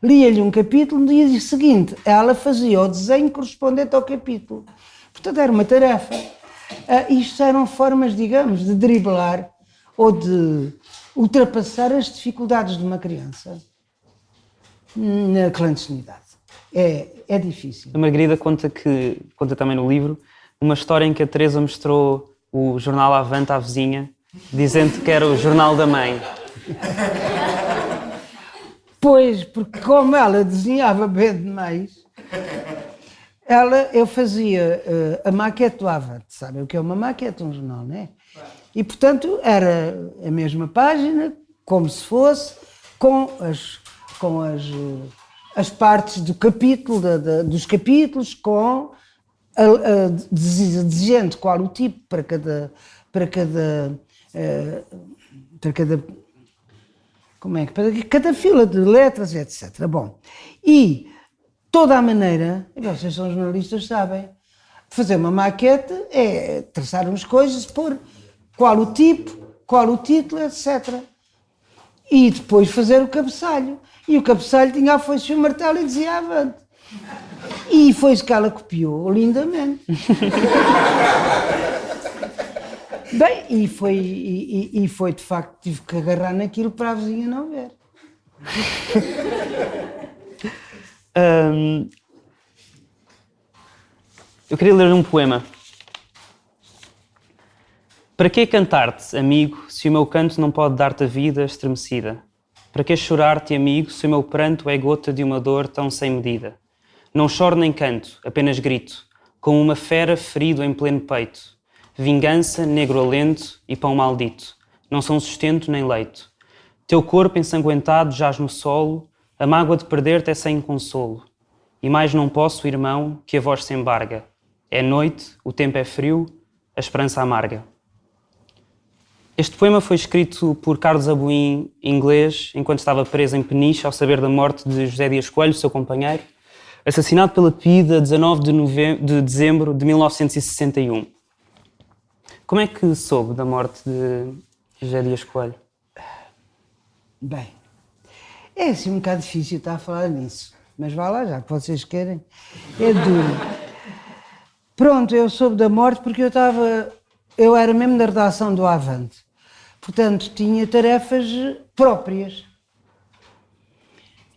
Lia-lhe um capítulo, no dia seguinte ela fazia o desenho correspondente ao capítulo. Portanto, era uma tarefa. Isto eram formas, digamos, de driblar ou de ultrapassar as dificuldades de uma criança na clandestinidade. É difícil. A Margarida conta também no livro uma história em que a Teresa mostrou o jornal Avante à vizinha, dizendo que era o jornal da mãe. Pois, porque como ela desenhava bem demais, eu fazia a maquete do Avante, sabe o que é uma maquete, um jornal, não é? E, portanto, era a mesma página, como se fosse, com as partes do capítulo, dos capítulos, dizendo qual o tipo para cada fila de letras, etc. Bom, e toda a maneira, vocês são jornalistas, sabem, fazer uma maquete é traçar umas coisas, pôr qual o tipo, qual o título, etc. E depois fazer o cabeçalho. E o cabeçalho tinha a foice e o martelo e dizia Avante. E foi isso que ela copiou lindamente. Bem, e foi de facto, tive que agarrar naquilo para a vizinha não ver. Eu queria ler um poema. Para que cantar-te, amigo, se o meu canto não pode dar-te a vida estremecida? Para que chorar-te, amigo, se o meu pranto é gota de uma dor tão sem medida? Não choro nem canto, apenas grito, como uma fera ferido em pleno peito. Vingança, negro alento e pão maldito, não são sustento nem leito. Teu corpo ensanguentado jaz no solo, a mágoa de perder-te é sem consolo. E mais não posso, irmão, que a voz se embarga. É noite, o tempo é frio, a esperança amarga. Este poema foi escrito por Carlos Abuim, inglês, enquanto estava preso em Peniche ao saber da morte de José Dias Coelho, seu companheiro, assassinado pela PIDE a 19 de dezembro de 1961. Como é que soube da morte de José Dias Coelho? Bem, é assim um bocado difícil estar a falar nisso, mas vá lá, já que vocês querem. É duro. Pronto, eu soube da morte porque eu era mesmo da redação do Avante. Portanto, tinha tarefas próprias.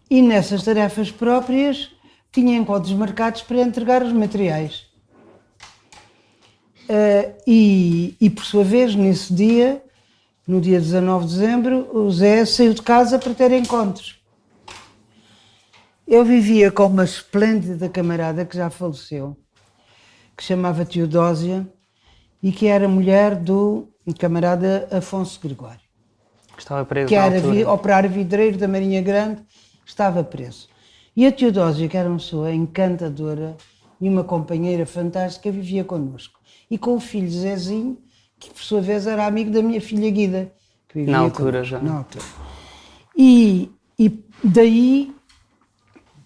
E nessas tarefas próprias tinha encontros marcados para entregar os materiais. E por sua vez, nesse dia, no dia 19 de dezembro, o Zé saiu de casa para ter encontros. Eu vivia com uma esplêndida camarada que já faleceu, que se chamava Teodósia e que era mulher do camarada Afonso Gregório. Estava preso Que na era altura. operário vidreiro da Marinha Grande, estava preso. E a Teodósia, que era uma pessoa encantadora e uma companheira fantástica, vivia connosco. E com o filho Zezinho, que por sua vez era amigo da minha filha Guida. Que vivia Na altura connosco, já. na altura. E daí,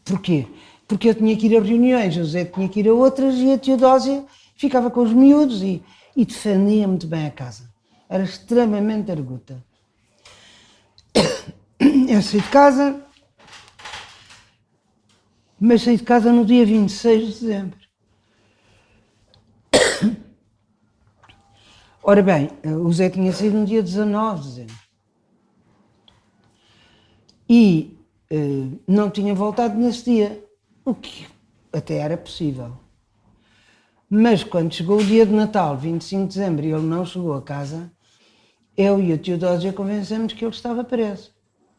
porquê? Porque eu tinha que ir a reuniões, o Zé tinha que ir a outras e a Teodósia ficava com os miúdos e defendia muito bem a casa. Era extremamente arguta. Eu saí de casa, mas saí de casa no dia 26 de dezembro. Ora bem, o Zé tinha saído no dia 19 de dezembro. E não tinha voltado nesse dia, o que até era possível. Mas quando chegou o dia de Natal, 25 de dezembro, e ele não chegou a casa, eu e a Teodósia convencemos que ele estava preso.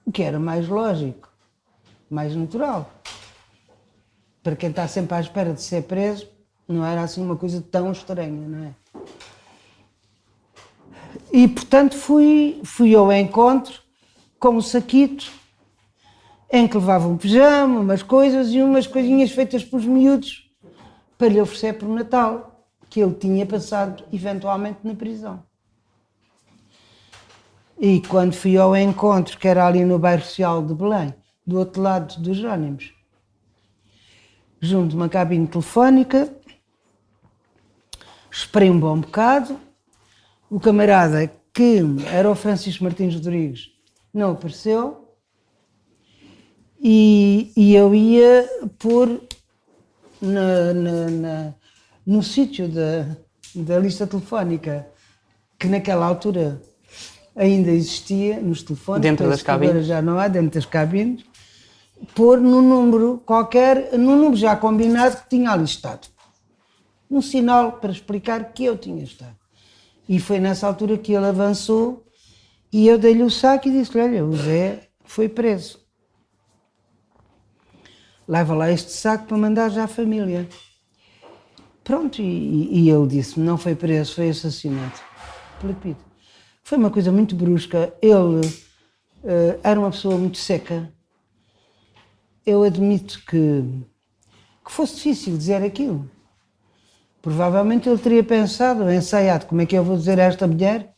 O que era mais lógico, mais natural. Para quem está sempre à espera de ser preso, não era assim uma coisa tão estranha, não é? E, portanto, fui ao encontro com um saquito em que levava um pijama, umas coisas e umas coisinhas feitas pelos miúdos para lhe oferecer por Natal, que ele tinha passado eventualmente na prisão. E quando fui ao encontro, que era ali no bairro social de Belém, do outro lado dos Jónimos, junto de uma cabine telefónica, esperei um bom bocado, o camarada, que era o Francisco Martins Rodrigues, não apareceu, e eu ia pôr no sítio da lista telefónica, que naquela altura ainda existia, nos telefones, Dentro das cabines? agora já não há, dentro das cabines, pôr num número qualquer, num número já combinado que tinha ali estado. Um sinal para explicar que eu tinha estado. E foi nessa altura que ele avançou e eu dei-lhe o saco e disse-lhe, olha, o Zé foi preso. Leva lá este saco para mandar já à família. Pronto, e ele disse-me, não foi preso, foi assassinado. Pela PIDE. Foi uma coisa muito brusca. Ele era uma pessoa muito seca. Eu admito que fosse difícil dizer aquilo. Provavelmente ele teria pensado, ensaiado, como é que eu vou dizer a esta mulher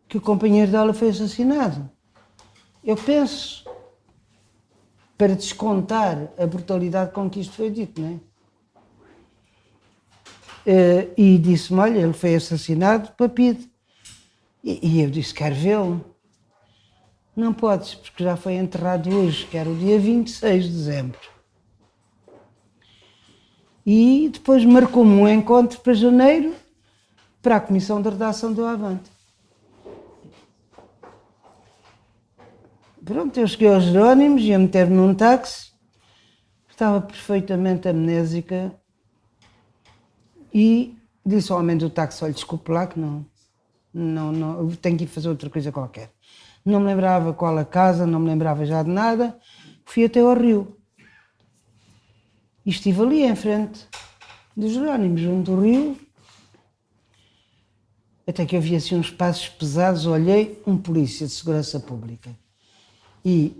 que o companheiro dela foi assassinado. Eu penso, para descontar a brutalidade com que isto foi dito, não é? E disse-me, olha, ele foi assassinado pela PIDE. E eu disse, quero vê-lo. Não podes, porque já foi enterrado hoje, que era o dia 26 de dezembro. E depois marcou-me um encontro para janeiro, para a comissão de redação do Avante. Pronto, eu cheguei aos Jerónimos, ia meter-me num táxi, estava perfeitamente amnésica, e disse ao homem do táxi, olha, desculpe lá que não, eu tenho que ir fazer outra coisa qualquer. Não me lembrava qual a casa, não me lembrava já de nada, fui até ao rio. E estive ali em frente dos Jerónimos, junto do rio, até que eu vi assim uns passos pesados, olhei, um polícia de segurança pública. E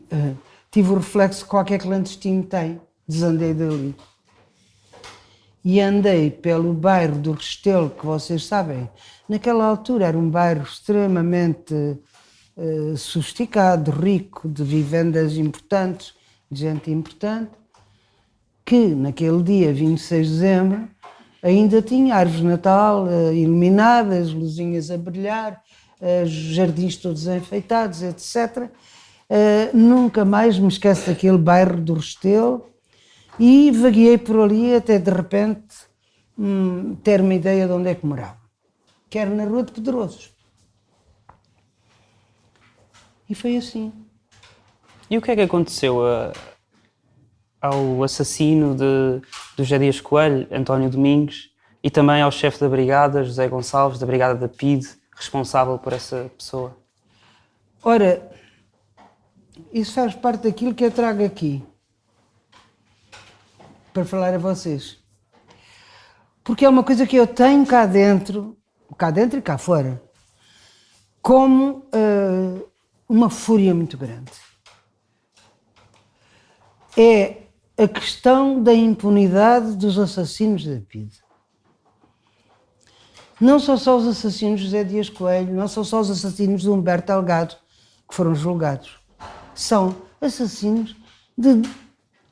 tive o reflexo que qualquer clandestino tem, desandei dali. E andei pelo bairro do Restelo, que vocês sabem, naquela altura era um bairro extremamente sofisticado, rico, de vivendas importantes, de gente importante, que naquele dia, 26 de dezembro, ainda tinha árvores de Natal iluminadas, luzinhas a brilhar, jardins todos enfeitados, etc. Nunca mais me esqueço daquele bairro do Restelo e vagueei por ali até de repente ter uma ideia de onde é que morava, que era na Rua de Pedrosos. E foi assim. E o que é que aconteceu ao assassino do José Dias Coelho, António Domingos, e também ao chefe da brigada, José Gonçalves, da brigada da PIDE, responsável por essa pessoa? Ora, isso faz parte daquilo que eu trago aqui, para falar a vocês. Porque é uma coisa que eu tenho cá dentro e cá fora, como uma fúria muito grande. É a questão da impunidade dos assassinos da PIDE. Não são só os assassinos de José Dias Coelho, não são só os assassinos de Humberto Delgado que foram julgados. São assassinos de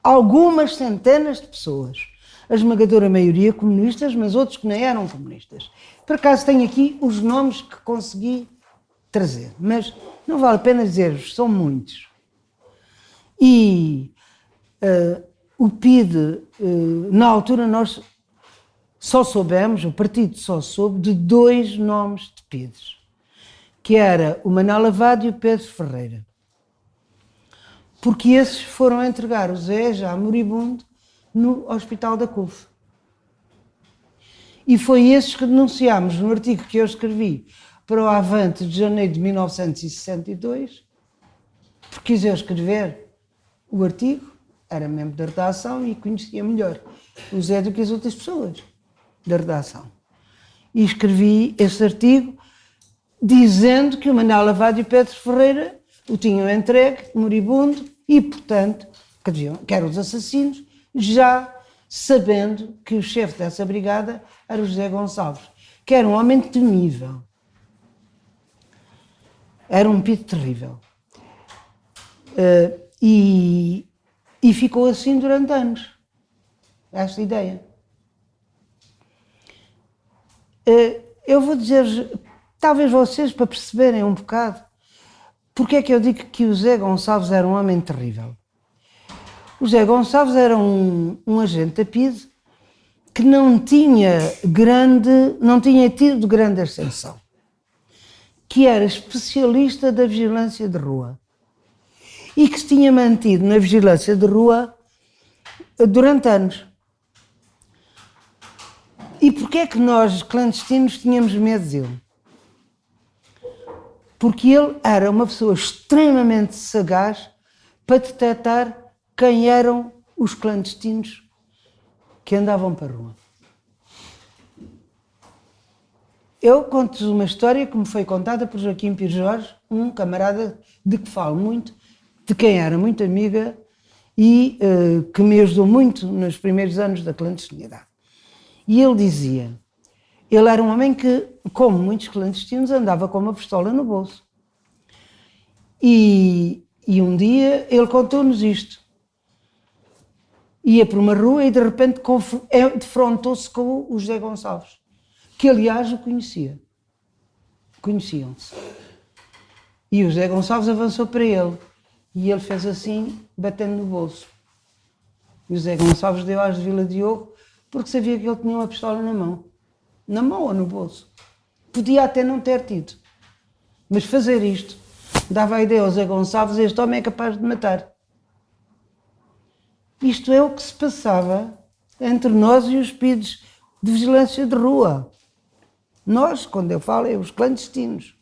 algumas centenas de pessoas. A esmagadora maioria comunistas, mas outros que nem eram comunistas. Por acaso tenho aqui os nomes que consegui trazer, mas não vale a pena dizer-vos, são muitos. E o PIDE, na altura nós só soubemos, o partido só soube de 2 nomes de PIDEs, que era o Manuel Lavado e o Pedro Ferreira. Porque esses foram entregar o Zé, já moribundo, no Hospital da CUF. E foi esses que denunciámos no artigo que eu escrevi para o Avante de janeiro de 1962, porque quis eu escrever o artigo, era membro da redação e conhecia melhor o Zé do que as outras pessoas da redação. E escrevi esse artigo dizendo que o Manuel Lavado e o Pedro Ferreira o tinham entregue, moribundo, e, portanto, que eram os assassinos, já sabendo que o chefe dessa brigada era o José Gonçalves, que era um homem temível. Era um PIDE terrível. E ficou assim durante anos, esta ideia. Eu vou dizer, talvez vocês, para perceberem um bocado, porque é que eu digo que o José Gonçalves era um homem terrível. O José Gonçalves era um agente da PIDE que não tinha tido grande ascensão, que era especialista da vigilância de rua e que se tinha mantido na vigilância de rua durante anos. E porquê é que nós, clandestinos, tínhamos medo dele? Porque ele era uma pessoa extremamente sagaz para detectar quem eram os clandestinos que andavam para a rua. Eu conto-vos uma história que me foi contada por Joaquim Pires Jorge, um camarada de que falo muito, de quem era muito amiga e que me ajudou muito nos primeiros anos da clandestinidade. E ele dizia, ele era um homem que, como muitos clandestinos, andava com uma pistola no bolso. E um dia ele contou-nos isto. Ia por uma rua e de repente defrontou-se com o José Gonçalves, que aliás o conhecia. Conheciam-se. E o José Gonçalves avançou para ele e ele fez assim, batendo no bolso. E o José Gonçalves deu às de Vila Diogo porque sabia que ele tinha uma pistola na mão. Na mão ou no bolso. Podia até não ter tido. Mas fazer isto dava a ideia ao José Gonçalves, este homem é capaz de matar. Isto é o que se passava entre nós e os PIDEs. de vigilância de rua. Nós, quando eu falo, é os clandestinos.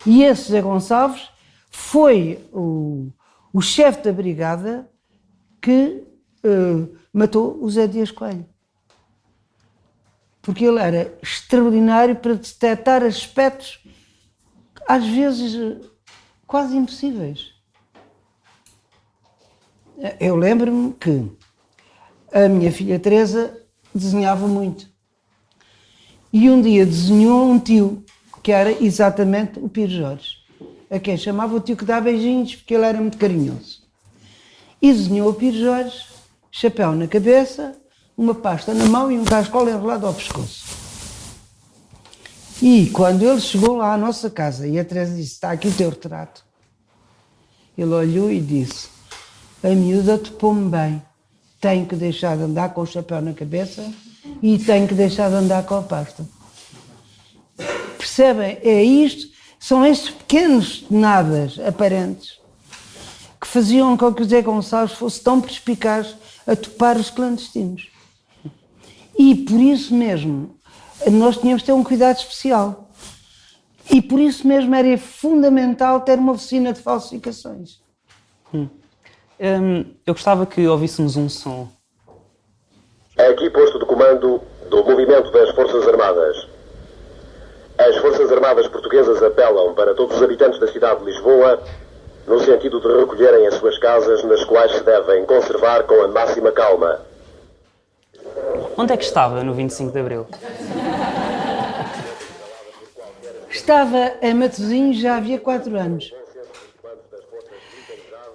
E esse Zé Gonçalves foi o chefe da brigada que matou o Zé Dias Coelho. Porque ele era extraordinário para detectar aspectos, às vezes, quase impossíveis. Eu lembro-me que a minha filha Teresa desenhava muito. E um dia desenhou um tio, que era exatamente o Pires Jorge, a quem chamava o tio que dá beijinhos, porque ele era muito carinhoso. E desenhou o Pires Jorge, chapéu na cabeça, uma pasta na mão e um cascola enrolado ao pescoço. E quando ele chegou lá à nossa casa e a Teresa disse: está aqui o teu retrato, ele olhou e disse: a miúda topou-me bem, tenho que deixar de andar com o chapéu na cabeça e tenho que deixar de andar com a pasta. Percebem? É isto, são estes pequenos nadas aparentes que faziam com que o Zé Gonçalves fosse tão perspicaz a topar os clandestinos. E por isso mesmo nós tínhamos de ter um cuidado especial. E por isso mesmo era fundamental ter uma oficina de falsificações. Eu gostava que ouvíssemos um som. É aqui posto de comando do movimento das Forças Armadas. As Forças Armadas portuguesas apelam para todos os habitantes da cidade de Lisboa no sentido de recolherem as suas casas, nas quais se devem conservar com a máxima calma. Onde é que estava no 25 de Abril? Estava em Matosinhos já havia 4 anos.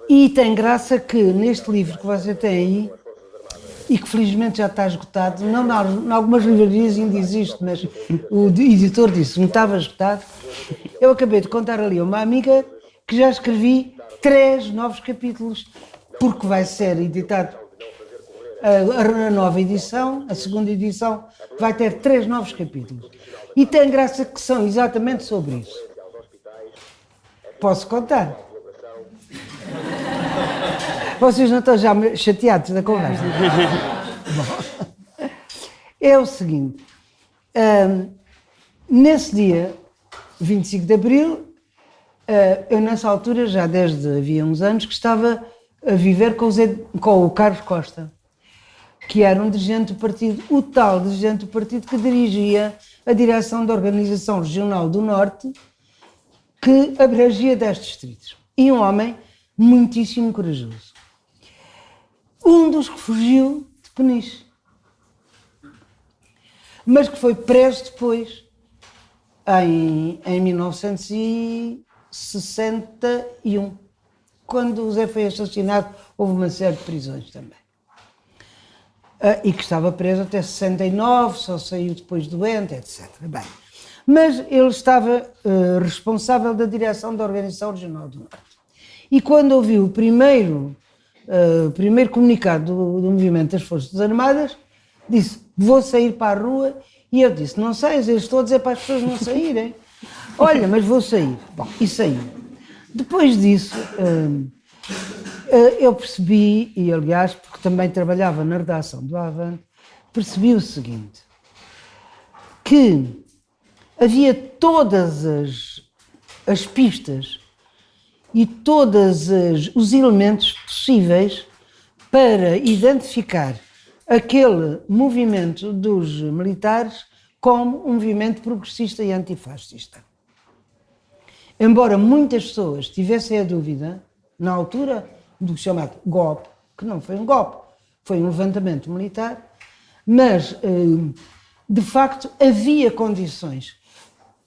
E tem graça que neste livro que você tem aí, e que felizmente já está esgotado, não em algumas livrarias ainda existe, mas o editor disse-me estava esgotado. Eu acabei de contar ali a uma amiga que já escrevi 3 novos capítulos, porque vai ser editado a nova edição, a segunda edição, vai ter 3 novos capítulos. E tem graça que são exatamente sobre isso. Posso contar? Vocês não estão já chateados da conversa? Bom, é o seguinte, nesse dia, 25 de Abril, eu nessa altura, já desde havia uns anos, que estava a viver com o Carlos Costa, que era um dirigente do partido, o tal dirigente do partido que dirigia a direção da Organização Regional do Norte, que abrangia 10 distritos. E um homem muitíssimo corajoso. Um dos que fugiu de Peniche, mas que foi preso depois, em 1961. Quando o Zé foi assassinado, houve uma série de prisões também. E que estava preso até 69, só saiu depois doente, etc. Bem, mas ele estava responsável da direção da Organização Regional do Norte. E quando ouviu o primeiro comunicado do movimento das Forças Armadas, disse: vou sair para a rua. E eu disse: não saias, eu estou a dizer para as pessoas não saírem. Olha, mas vou sair. Bom, e saiu. Depois disso, eu percebi, e aliás, porque também trabalhava na redação do Avante, percebi o seguinte, que havia todas as pistas e todos os elementos possíveis para identificar aquele movimento dos militares como um movimento progressista e antifascista. Embora muitas pessoas tivessem a dúvida, na altura do chamado golpe, que não foi um golpe, foi um levantamento militar, mas, de facto, havia condições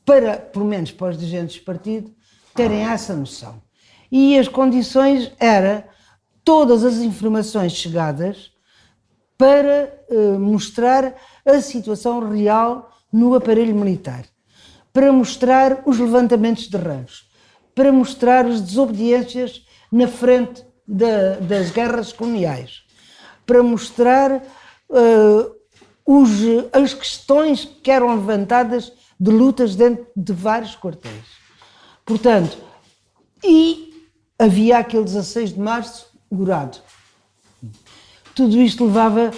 para, pelo menos para os dirigentes do partido, terem essa noção. E as condições eram todas as informações chegadas para mostrar a situação real no aparelho militar, para mostrar os levantamentos de rãs, para mostrar as desobediências na frente das guerras coloniais, para mostrar as questões que eram levantadas de lutas dentro de vários quartéis. Portanto, e havia aquele 16 de março, Gorado. Tudo isto levava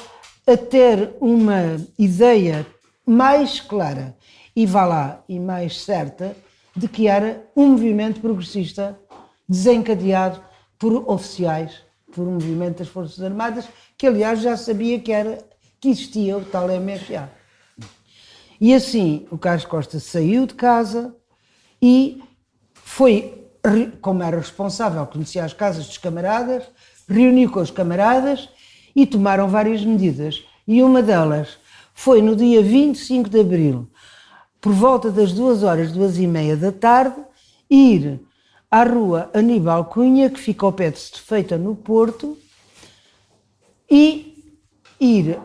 a ter uma ideia mais clara e vá lá, e mais certa, de que era um movimento progressista desencadeado por oficiais, por um movimento das Forças Armadas, que aliás já sabia que existia o tal MFA. E assim o Carlos Costa saiu de casa e foi, como era responsável, conhecia as casas dos camaradas, reuniu com os camaradas e tomaram várias medidas. E uma delas foi no dia 25 de abril, por volta das 2h, 2h30 da tarde, ir à rua Aníbal Cunha, que fica ao pé de Setefeita, no Porto, e ir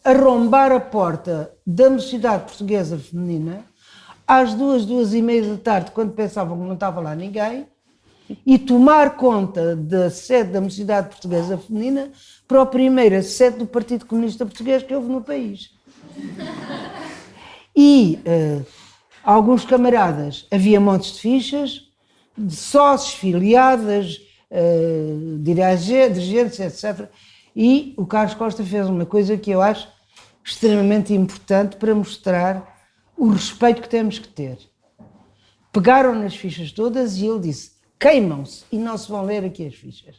arrombar a porta da Mocidade Portuguesa Feminina às 2h30 da tarde, quando pensavam que não estava lá ninguém, e tomar conta da sede da Mocidade Portuguesa Feminina para a primeira sede do Partido Comunista Português que houve no país. E alguns camaradas, havia montes de fichas, de sócios, filiadas, dirigentes, etc. E o Carlos Costa fez uma coisa que eu acho extremamente importante para mostrar o respeito que temos que ter. Pegaram nas fichas todas e ele disse: queimam-se e não se vão ler aqui as fichas.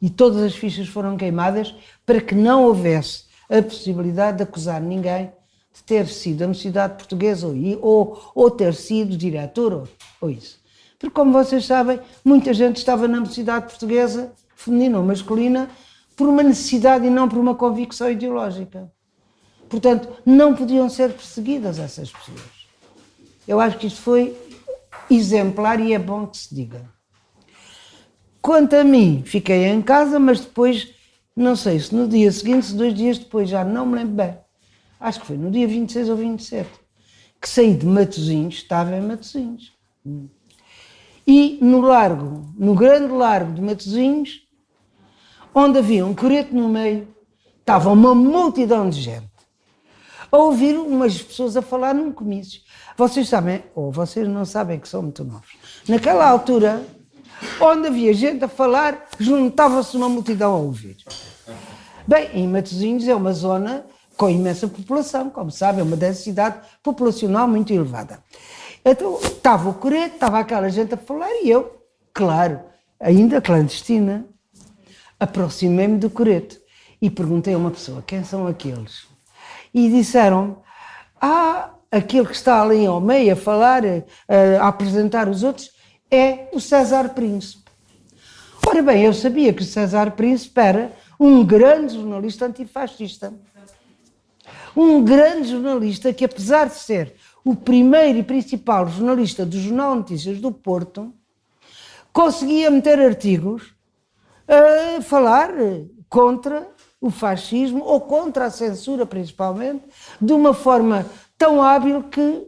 E todas as fichas foram queimadas para que não houvesse a possibilidade de acusar ninguém de ter sido da Mocidade Portuguesa ou ter sido diretor ou isso. Porque, como vocês sabem, muita gente estava na Mocidade Portuguesa, feminina ou masculina, por uma necessidade e não por uma convicção ideológica. Portanto, não podiam ser perseguidas essas pessoas. Eu acho que isto foi exemplar e é bom que se diga. Quanto a mim, fiquei em casa, mas depois, não sei se no dia seguinte, se 2 dias depois, já não me lembro bem, acho que foi no dia 26 ou 27, que saí de Matosinhos, estava em Matosinhos. E no grande largo de Matosinhos, onde havia um coreto no meio, estava uma multidão de gente a ouvir umas pessoas a falar num comício. Vocês sabem, ou vocês não sabem que são muito novos, naquela altura, onde havia gente a falar, juntava-se uma multidão a ouvir. Bem, em Matosinhos é uma zona com imensa população, como sabem, é uma densidade populacional muito elevada. Então, estava o coreto, estava aquela gente a falar e eu, claro, ainda clandestina, aproximei-me do coreto e perguntei a uma pessoa: quem são aqueles? E disseram: aquele que está ali ao meio a falar, a apresentar os outros, é o César Príncipe. Ora bem, eu sabia que o César Príncipe era um grande jornalista antifascista. Um grande jornalista que, apesar de ser o primeiro e principal jornalista do Jornal Notícias do Porto, conseguia meter artigos a falar contra o fascismo ou contra a censura, principalmente, de uma forma tão hábil que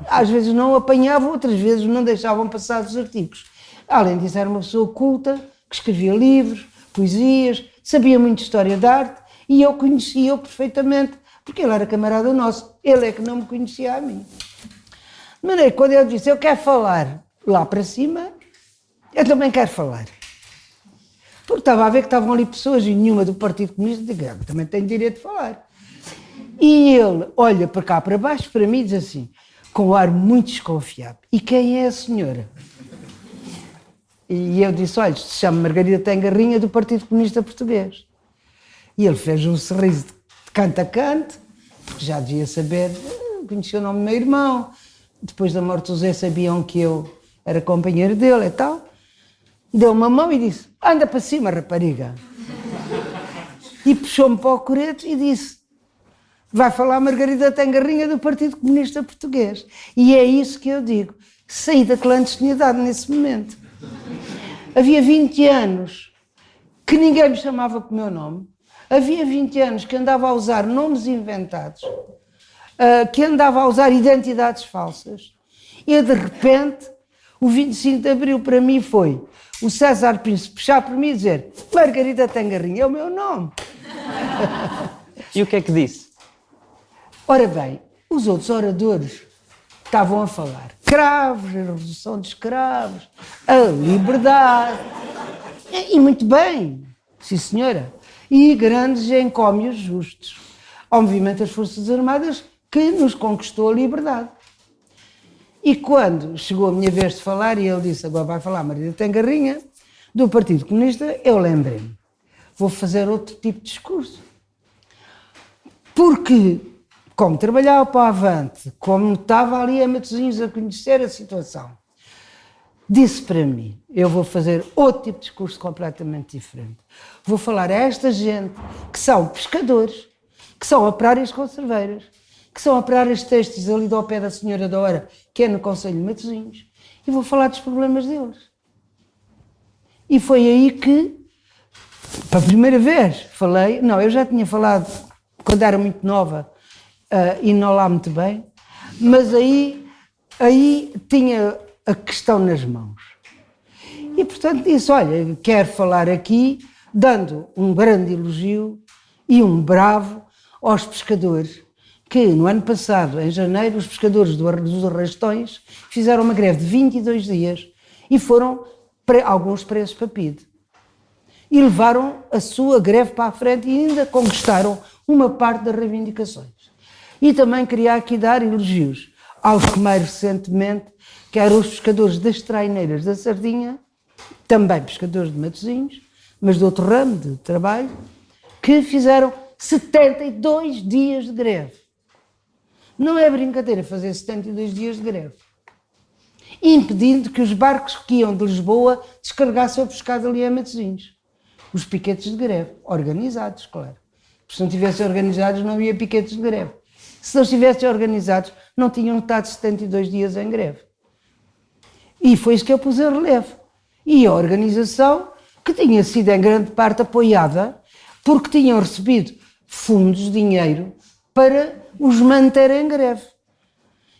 às vezes não apanhavam, outras vezes não deixavam passar os artigos. Além disso, era uma pessoa culta, que escrevia livros, poesias, sabia muito de história da arte e eu conhecia-o perfeitamente, porque ele era camarada nosso, ele é que não me conhecia a mim. De maneira que quando ele disse: eu quero falar lá para cima, eu também quero falar. Porque estava a ver que estavam ali pessoas e nenhuma do Partido Comunista, digo, também tenho direito de falar. E ele olha para cá, para baixo, para mim e diz assim, com um ar muito desconfiado: e quem é a senhora? E eu disse: olha, se chama Margarida Tengarrinha, do Partido Comunista Português. E ele fez um sorriso de canto a canto, porque já devia saber, conhecia o nome do meu irmão, depois da morte do Zé sabiam que eu era companheiro dele e tal. Deu uma mão e disse: anda para cima, rapariga. E puxou-me para o coreto e disse: vai falar Margarida Tengarrinha, do Partido Comunista Português. E é isso que eu digo, saí da clandestinidade nesse momento. Havia 20 anos que ninguém me chamava pelo meu nome, havia 20 anos que andava a usar nomes inventados, que andava a usar identidades falsas, e de repente, o 25 de Abril para mim foi o César Príncipe puxar por mim e dizer: Margarida Tengarrinha é o meu nome. E o que é que disse? Ora bem, os outros oradores estavam a falar cravos, a revolução dos escravos, a liberdade. E muito bem, sim senhora. e grandes encómios justos ao movimento das Forças Armadas que nos conquistou a liberdade. E quando chegou a minha vez de falar, e ele disse, agora vai falar Margarida Tengarrinha, do Partido Comunista, eu lembrei-me, vou fazer outro tipo de discurso. Porque, como trabalhava para a Avante, como estava ali a Matosinhos a conhecer a situação, disse para mim, eu vou fazer outro tipo de discurso completamente diferente. Vou falar a esta gente que são pescadores, que são operárias conserveiras, que são operárias têxteis ali do pé da Senhora da Hora, que é no Concelho de Matosinhos, e vou falar dos problemas deles. E foi aí que, pela primeira vez, falei, não, eu já tinha falado quando era muito nova e não lá muito bem, mas aí tinha a questão nas mãos. E, portanto, disse, olha, quero falar aqui, dando um grande elogio e um bravo aos pescadores, que no ano passado, em janeiro, os pescadores dos Arrastões fizeram uma greve de 22 dias e foram alguns presos para PIDE. E levaram a sua greve para a frente e ainda conquistaram uma parte das reivindicações. E também queria aqui dar elogios aos que mais recentemente, que eram os pescadores das traineiras da Sardinha, também pescadores de Matosinhos, mas de outro ramo de trabalho, que fizeram 72 dias de greve. Não é brincadeira fazer 72 dias de greve. Impedindo que os barcos que iam de Lisboa descargassem o pescado ali a Matosinhos. Os piquetes de greve, organizados, claro. Porque se não tivessem organizados não havia piquetes de greve. Se não estivessem organizados não tinham estado 72 dias em greve. E foi isso que eu pus em relevo. E a organização, que tinha sido em grande parte apoiada, porque tinham recebido fundos, dinheiro, para os manter em greve.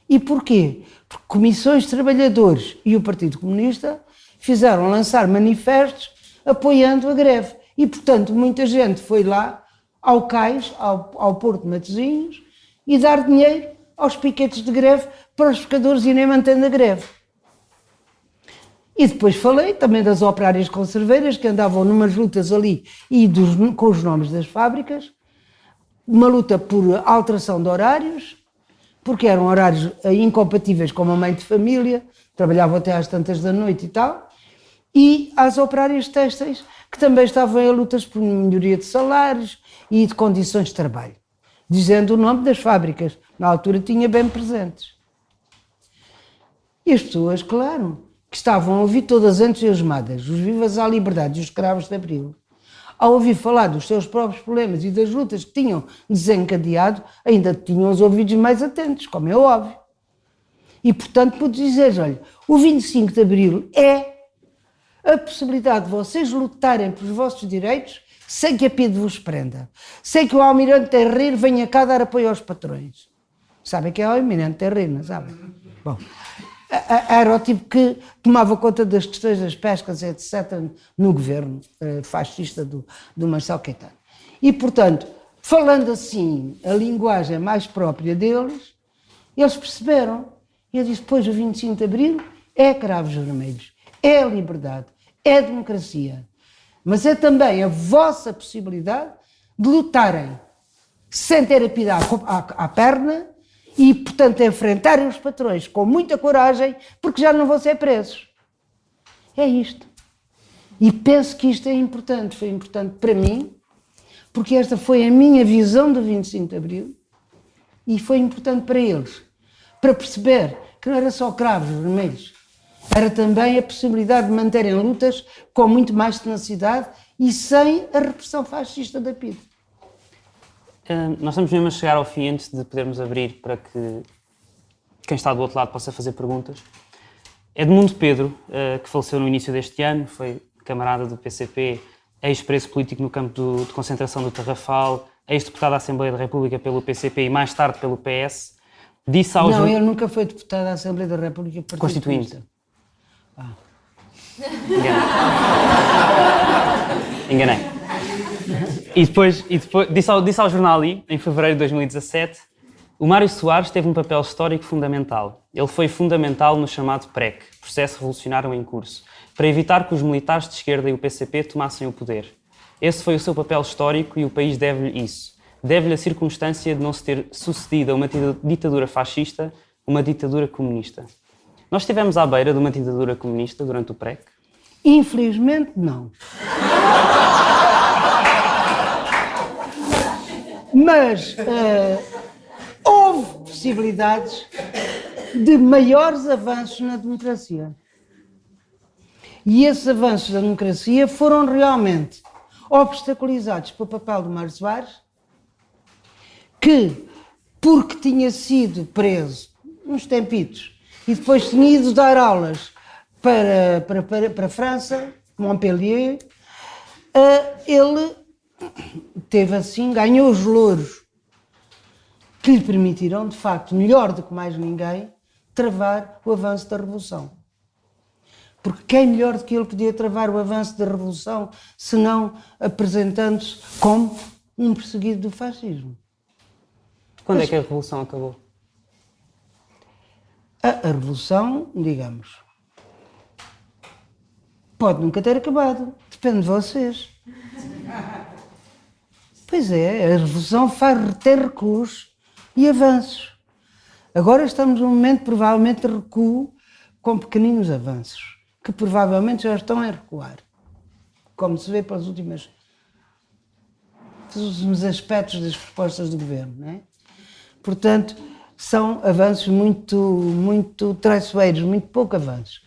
E porquê? Porque comissões de trabalhadores e o Partido Comunista fizeram lançar manifestos apoiando a greve. E, portanto, muita gente foi lá ao cais, ao Porto de Matosinhos, e dar dinheiro aos piquetes de greve para os pescadores irem mantendo a greve. E depois falei também das operárias conserveiras que andavam numas lutas ali e com os nomes das fábricas, uma luta por alteração de horários, porque eram horários incompatíveis com uma mãe de família, trabalhavam até às tantas da noite e tal, e às operárias têxteis, que também estavam em lutas por melhoria de salários e de condições de trabalho, dizendo o nome das fábricas, na altura tinha bem presentes. E as pessoas, claro, que estavam a ouvir todas entusiasmadas, os vivas à liberdade e os escravos de Abril, ao ouvir falar dos seus próprios problemas e das lutas que tinham desencadeado, ainda tinham os ouvidos mais atentos, como é óbvio. E, portanto, pude dizer, olha, o 25 de Abril é a possibilidade de vocês lutarem pelos vossos direitos sem que a PIDE vos prenda, sem que o Almirante Terreiro venha cá dar apoio aos patrões. Sabem que é o Almirante Terreiro, não sabem? Bom, era o tipo que tomava conta das questões das pescas, etc., no governo fascista do Marcelo Caetano. E, portanto, falando assim a linguagem mais própria deles, eles perceberam. E eu disse, pois, o 25 de Abril é cravos vermelhos, é liberdade, é democracia, mas é também a vossa possibilidade de lutarem sem ter a PIDE à perna e, portanto, enfrentarem os patrões com muita coragem, porque já não vão ser presos. É isto. E penso que isto é importante. Foi importante para mim, porque esta foi a minha visão do 25 de Abril, e foi importante para eles, para perceber que não era só cravos vermelhos, era também a possibilidade de manterem lutas com muito mais tenacidade e sem a repressão fascista da PIDE. Nós estamos mesmo a chegar ao fim, antes de podermos abrir para que quem está do outro lado possa fazer perguntas. Edmundo Pedro, que faleceu no início deste ano, foi camarada do PCP, ex-preso político no campo de concentração do Tarrafal, ex-deputado da Assembleia da República pelo PCP e mais tarde pelo PS, disse aos... Não, ele nunca foi deputado da Assembleia da República. Constituinte. Enganei. E depois disse ao jornal I, em fevereiro de 2017, o Mário Soares teve um papel histórico fundamental. Ele foi fundamental no chamado PREC, Processo Revolucionário em Curso, para evitar que os militares de esquerda e o PCP tomassem o poder. Esse foi o seu papel histórico e o país deve-lhe isso. Deve-lhe a circunstância de não se ter sucedido a uma ditadura fascista, uma ditadura comunista. Nós estivemos à beira de uma ditadura comunista durante o PREC? Infelizmente, não. Mas houve possibilidades de maiores avanços na democracia. E esses avanços da democracia foram realmente obstaculizados pelo papel do Mário Soares, que, porque tinha sido preso uns tempitos e depois tinha ido dar aulas para a França, Montpellier, ele teve assim, ganhou os louros que lhe permitiram, de facto, melhor do que mais ninguém, travar o avanço da Revolução. Porque quem melhor do que ele podia travar o avanço da Revolução, senão apresentando-se como um perseguido do fascismo? Quando é que a Revolução acabou? A Revolução, digamos, pode nunca ter acabado. Depende de vocês. Pois é, a Revolução faz ter recuos e avanços. Agora estamos num momento, provavelmente, de recuo com pequeninos avanços, que provavelmente já estão a recuar, como se vê pelos últimos aspectos das propostas do governo, não é? Portanto, são avanços muito traiçoeiros, muito pouco avanços.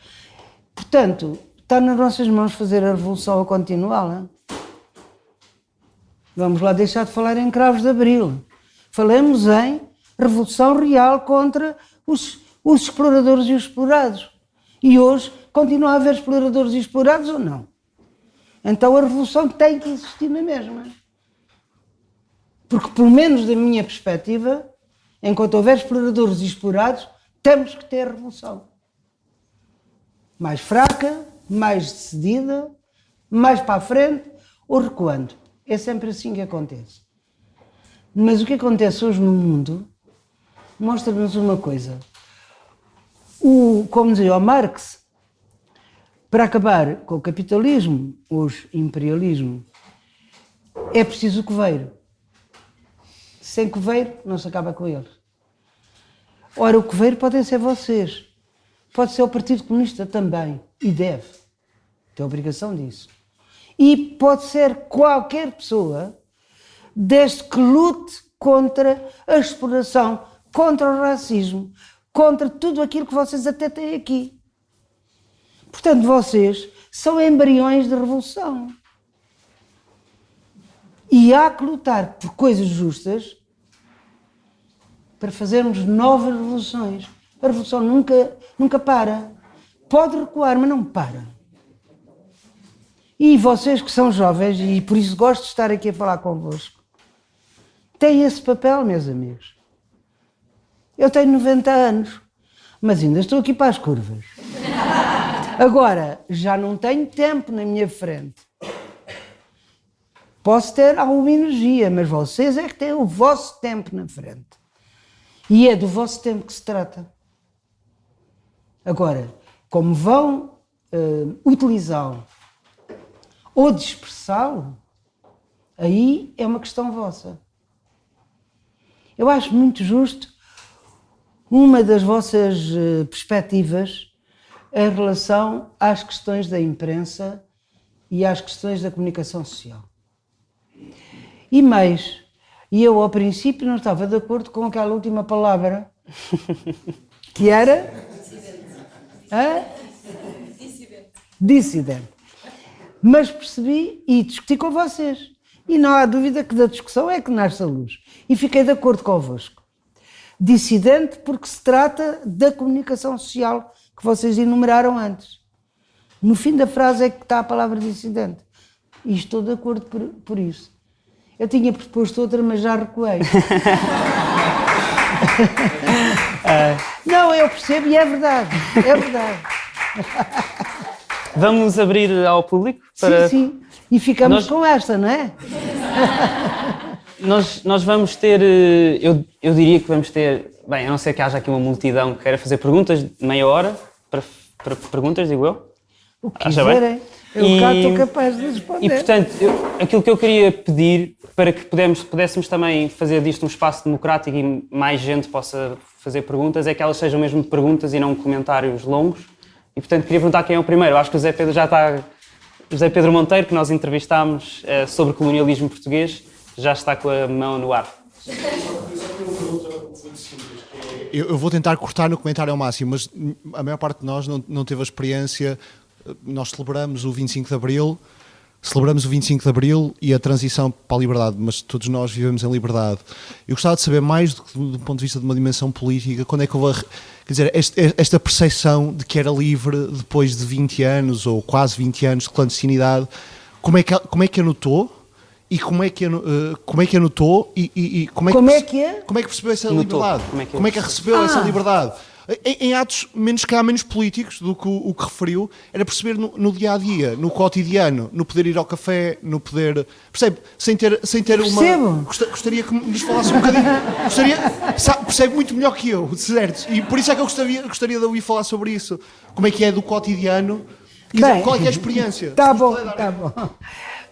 Portanto, está nas nossas mãos fazer a revolução ou continuá-la. Vamos lá deixar de falar em cravos de abril. Falemos em revolução real contra os exploradores e os explorados. E hoje continua a haver exploradores e explorados ou não? Então a revolução tem que existir na mesma. Porque, pelo menos da minha perspectiva, enquanto houver exploradores e explorados, temos que ter revolução. Mais fraca, mais decidida, mais para a frente ou recuando. É sempre assim que acontece. Mas o que acontece hoje no mundo mostra-nos uma coisa. Como dizia o Marx, para acabar com o capitalismo, o imperialismo, é preciso o coveiro. Sem coveiro, não se acaba com eles. Ora, o coveiro podem ser vocês. Pode ser o Partido Comunista também. E deve. Tem a obrigação disso. E pode ser qualquer pessoa, desde que lute contra a exploração, contra o racismo, contra tudo aquilo que vocês até têm aqui. Portanto, vocês são embriões de revolução. E há que lutar por coisas justas para fazermos novas revoluções. A revolução nunca para. Pode recuar, mas não para. E vocês que são jovens, e por isso gosto de estar aqui a falar convosco, têm esse papel, meus amigos. Eu tenho 90 anos, mas ainda estou aqui para as curvas. Agora, já não tenho tempo na minha frente. Posso ter alguma energia, mas vocês é que têm o vosso tempo na frente. E é do vosso tempo que se trata. Agora, como vão utilizá-lo ou dispersá-lo, aí é uma questão vossa. Eu acho muito justo uma das vossas perspectivas em relação às questões da imprensa e às questões da comunicação social. E mais, eu ao princípio não estava de acordo com aquela última palavra, que era... Dissidente. Mas percebi e discuti com vocês. E não há dúvida que da discussão é que nasce a luz. E fiquei de acordo convosco. Dissidente porque se trata da comunicação social que vocês enumeraram antes. No fim da frase é que está a palavra dissidente. E estou de acordo por isso. Eu tinha proposto outra, mas já recuei. Não, eu percebo e é verdade. É verdade. Vamos abrir ao público? Para... Sim. E ficamos com esta, não é? Nós vamos ter... Eu diria que vamos ter... Bem, a não ser que haja aqui uma multidão que queira fazer perguntas de meia hora, para perguntas, digo eu. O que quiserem. Eu cá estou capaz de responder. E, portanto, aquilo que eu queria pedir para que pudéssemos também fazer disto um espaço democrático e mais gente possa fazer perguntas, é que elas sejam mesmo perguntas e não comentários longos. E, portanto, queria perguntar quem é o primeiro. Eu acho que o José Pedro já está... José Pedro Monteiro, que nós entrevistámos sobre colonialismo português, já está com a mão no ar. Eu vou tentar cortar no comentário ao máximo, mas a maior parte de nós não teve a experiência. Nós celebramos o 25 de Abril e a transição para a liberdade, mas todos nós vivemos em liberdade. Eu gostava de saber mais do ponto de vista de uma dimensão política, quando é que houve, quer dizer, esta percepção de que era livre depois de 20 anos ou quase 20 anos de clandestinidade, como é que anotou? E como é que anotou e como é que percebeu essa liberdade? Como é que recebeu essa liberdade? Em atos menos políticos do que o que referiu, era perceber no dia a dia, no cotidiano, no poder ir ao café, no poder. Percebe? Sem ter uma. Gostaria que nos falasse um bocadinho. Percebe muito melhor que eu, certo? E por isso é que eu gostaria de ouvir falar sobre isso. Como é que é do cotidiano? Bem, qual é que é a experiência? Está bom.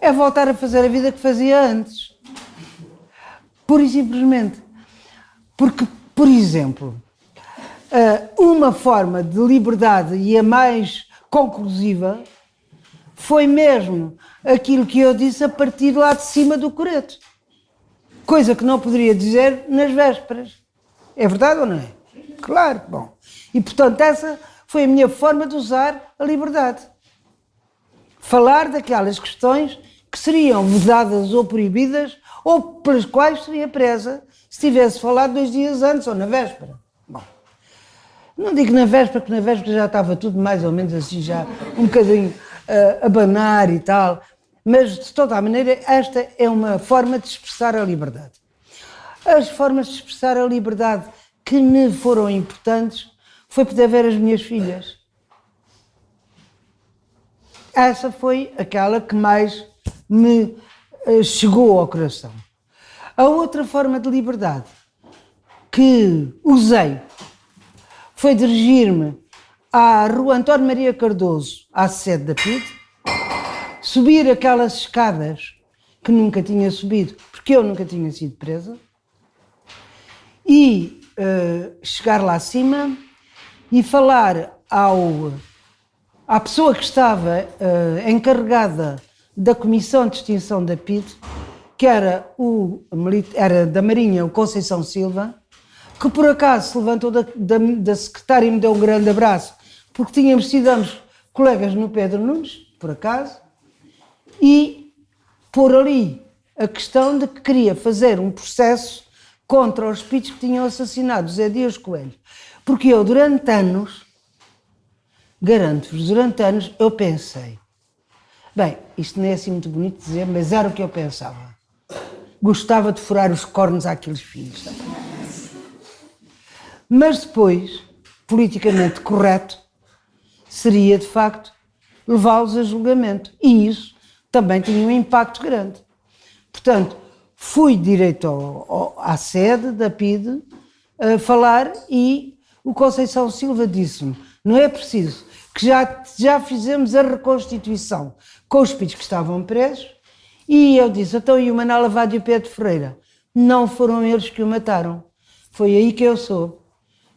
É voltar a fazer a vida que fazia antes. Pura e simplesmente. Porque, por exemplo, uma forma de liberdade e a mais conclusiva foi mesmo aquilo que eu disse a partir lá de cima do coreto. Coisa que não poderia dizer nas vésperas. É verdade ou não é? Claro, bom. E, portanto, essa foi a minha forma de usar a liberdade. Falar daquelas questões que seriam vedadas ou proibidas ou pelas quais seria presa se tivesse falado 2 dias antes ou na véspera. Bom, não digo na véspera, porque na véspera já estava tudo mais ou menos assim, já um bocadinho a banar e tal, mas de toda a maneira esta é uma forma de expressar a liberdade. As formas de expressar a liberdade que me foram importantes foi poder ver as minhas filhas. Essa foi aquela que mais me chegou ao coração. A outra forma de liberdade que usei foi dirigir-me à Rua António Maria Cardoso, à sede da PIDE, subir aquelas escadas que nunca tinha subido, porque eu nunca tinha sido presa, e chegar lá acima e falar à pessoa que estava encarregada da Comissão de Extinção da PIDE, que era da Marinha, o Conceição Silva, que por acaso se levantou da secretária e me deu um grande abraço, porque tínhamos sido ambos colegas no Pedro Nunes, por acaso, e pôr ali a questão de que queria fazer um processo contra os PIDs que tinham assassinado Zé Dias Coelho. Porque eu, durante anos, garanto-vos, durante anos, eu pensei, bem, isto não é assim muito bonito dizer, mas era o que eu pensava. Gostava de furar os cornos àqueles filhos. Mas depois, politicamente correto, seria, de facto, levá-los a julgamento. E isso também tinha um impacto grande. Portanto, fui direito à sede da PIDE a falar e o Conceição Silva disse-me, não é preciso, que já fizemos a reconstituição com os PIDs que estavam presos, e eu disse, então e o Manuel Lavado e o Pedro Ferreira? Não foram eles que o mataram. Foi aí que eu soube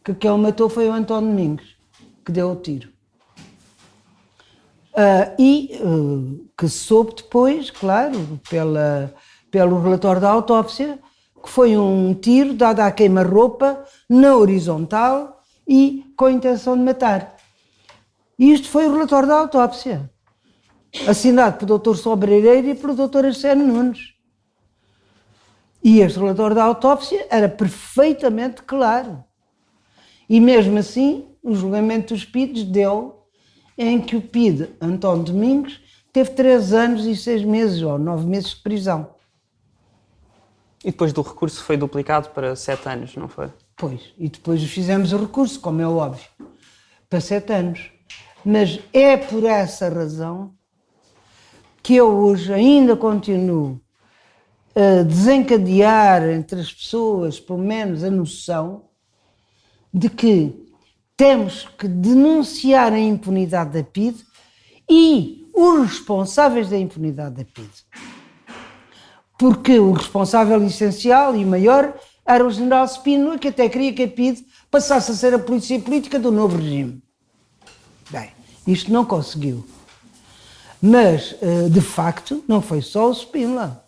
que quem o matou foi o António Domingos, que deu o tiro. Que soube depois, claro, pelo relatório da autópsia, que foi um tiro dado à queima-roupa, na horizontal e com a intenção de matar. E isto foi o relatório da autópsia, assinado pelo Dr. Sobreireiro e pelo Dr. Arsénio Nunes. E este relatório da autópsia era perfeitamente claro. E mesmo assim, o julgamento dos PIDs deu em que o PID, António Domingos, teve 3 anos e 6 meses, ou 9 meses de prisão. E depois do recurso foi duplicado para 7 anos, não foi? Pois, e depois fizemos o recurso, como é óbvio, para 7 anos. Mas é por essa razão que eu hoje ainda continuo a desencadear entre as pessoas, pelo menos, a noção de que temos que denunciar a impunidade da PIDE e os responsáveis da impunidade da PIDE. Porque o responsável essencial e maior era o general Spínola, que até queria que a PIDE passasse a ser a polícia política do novo regime. Bem, isto não conseguiu. Mas, de facto, não foi só o Spínola.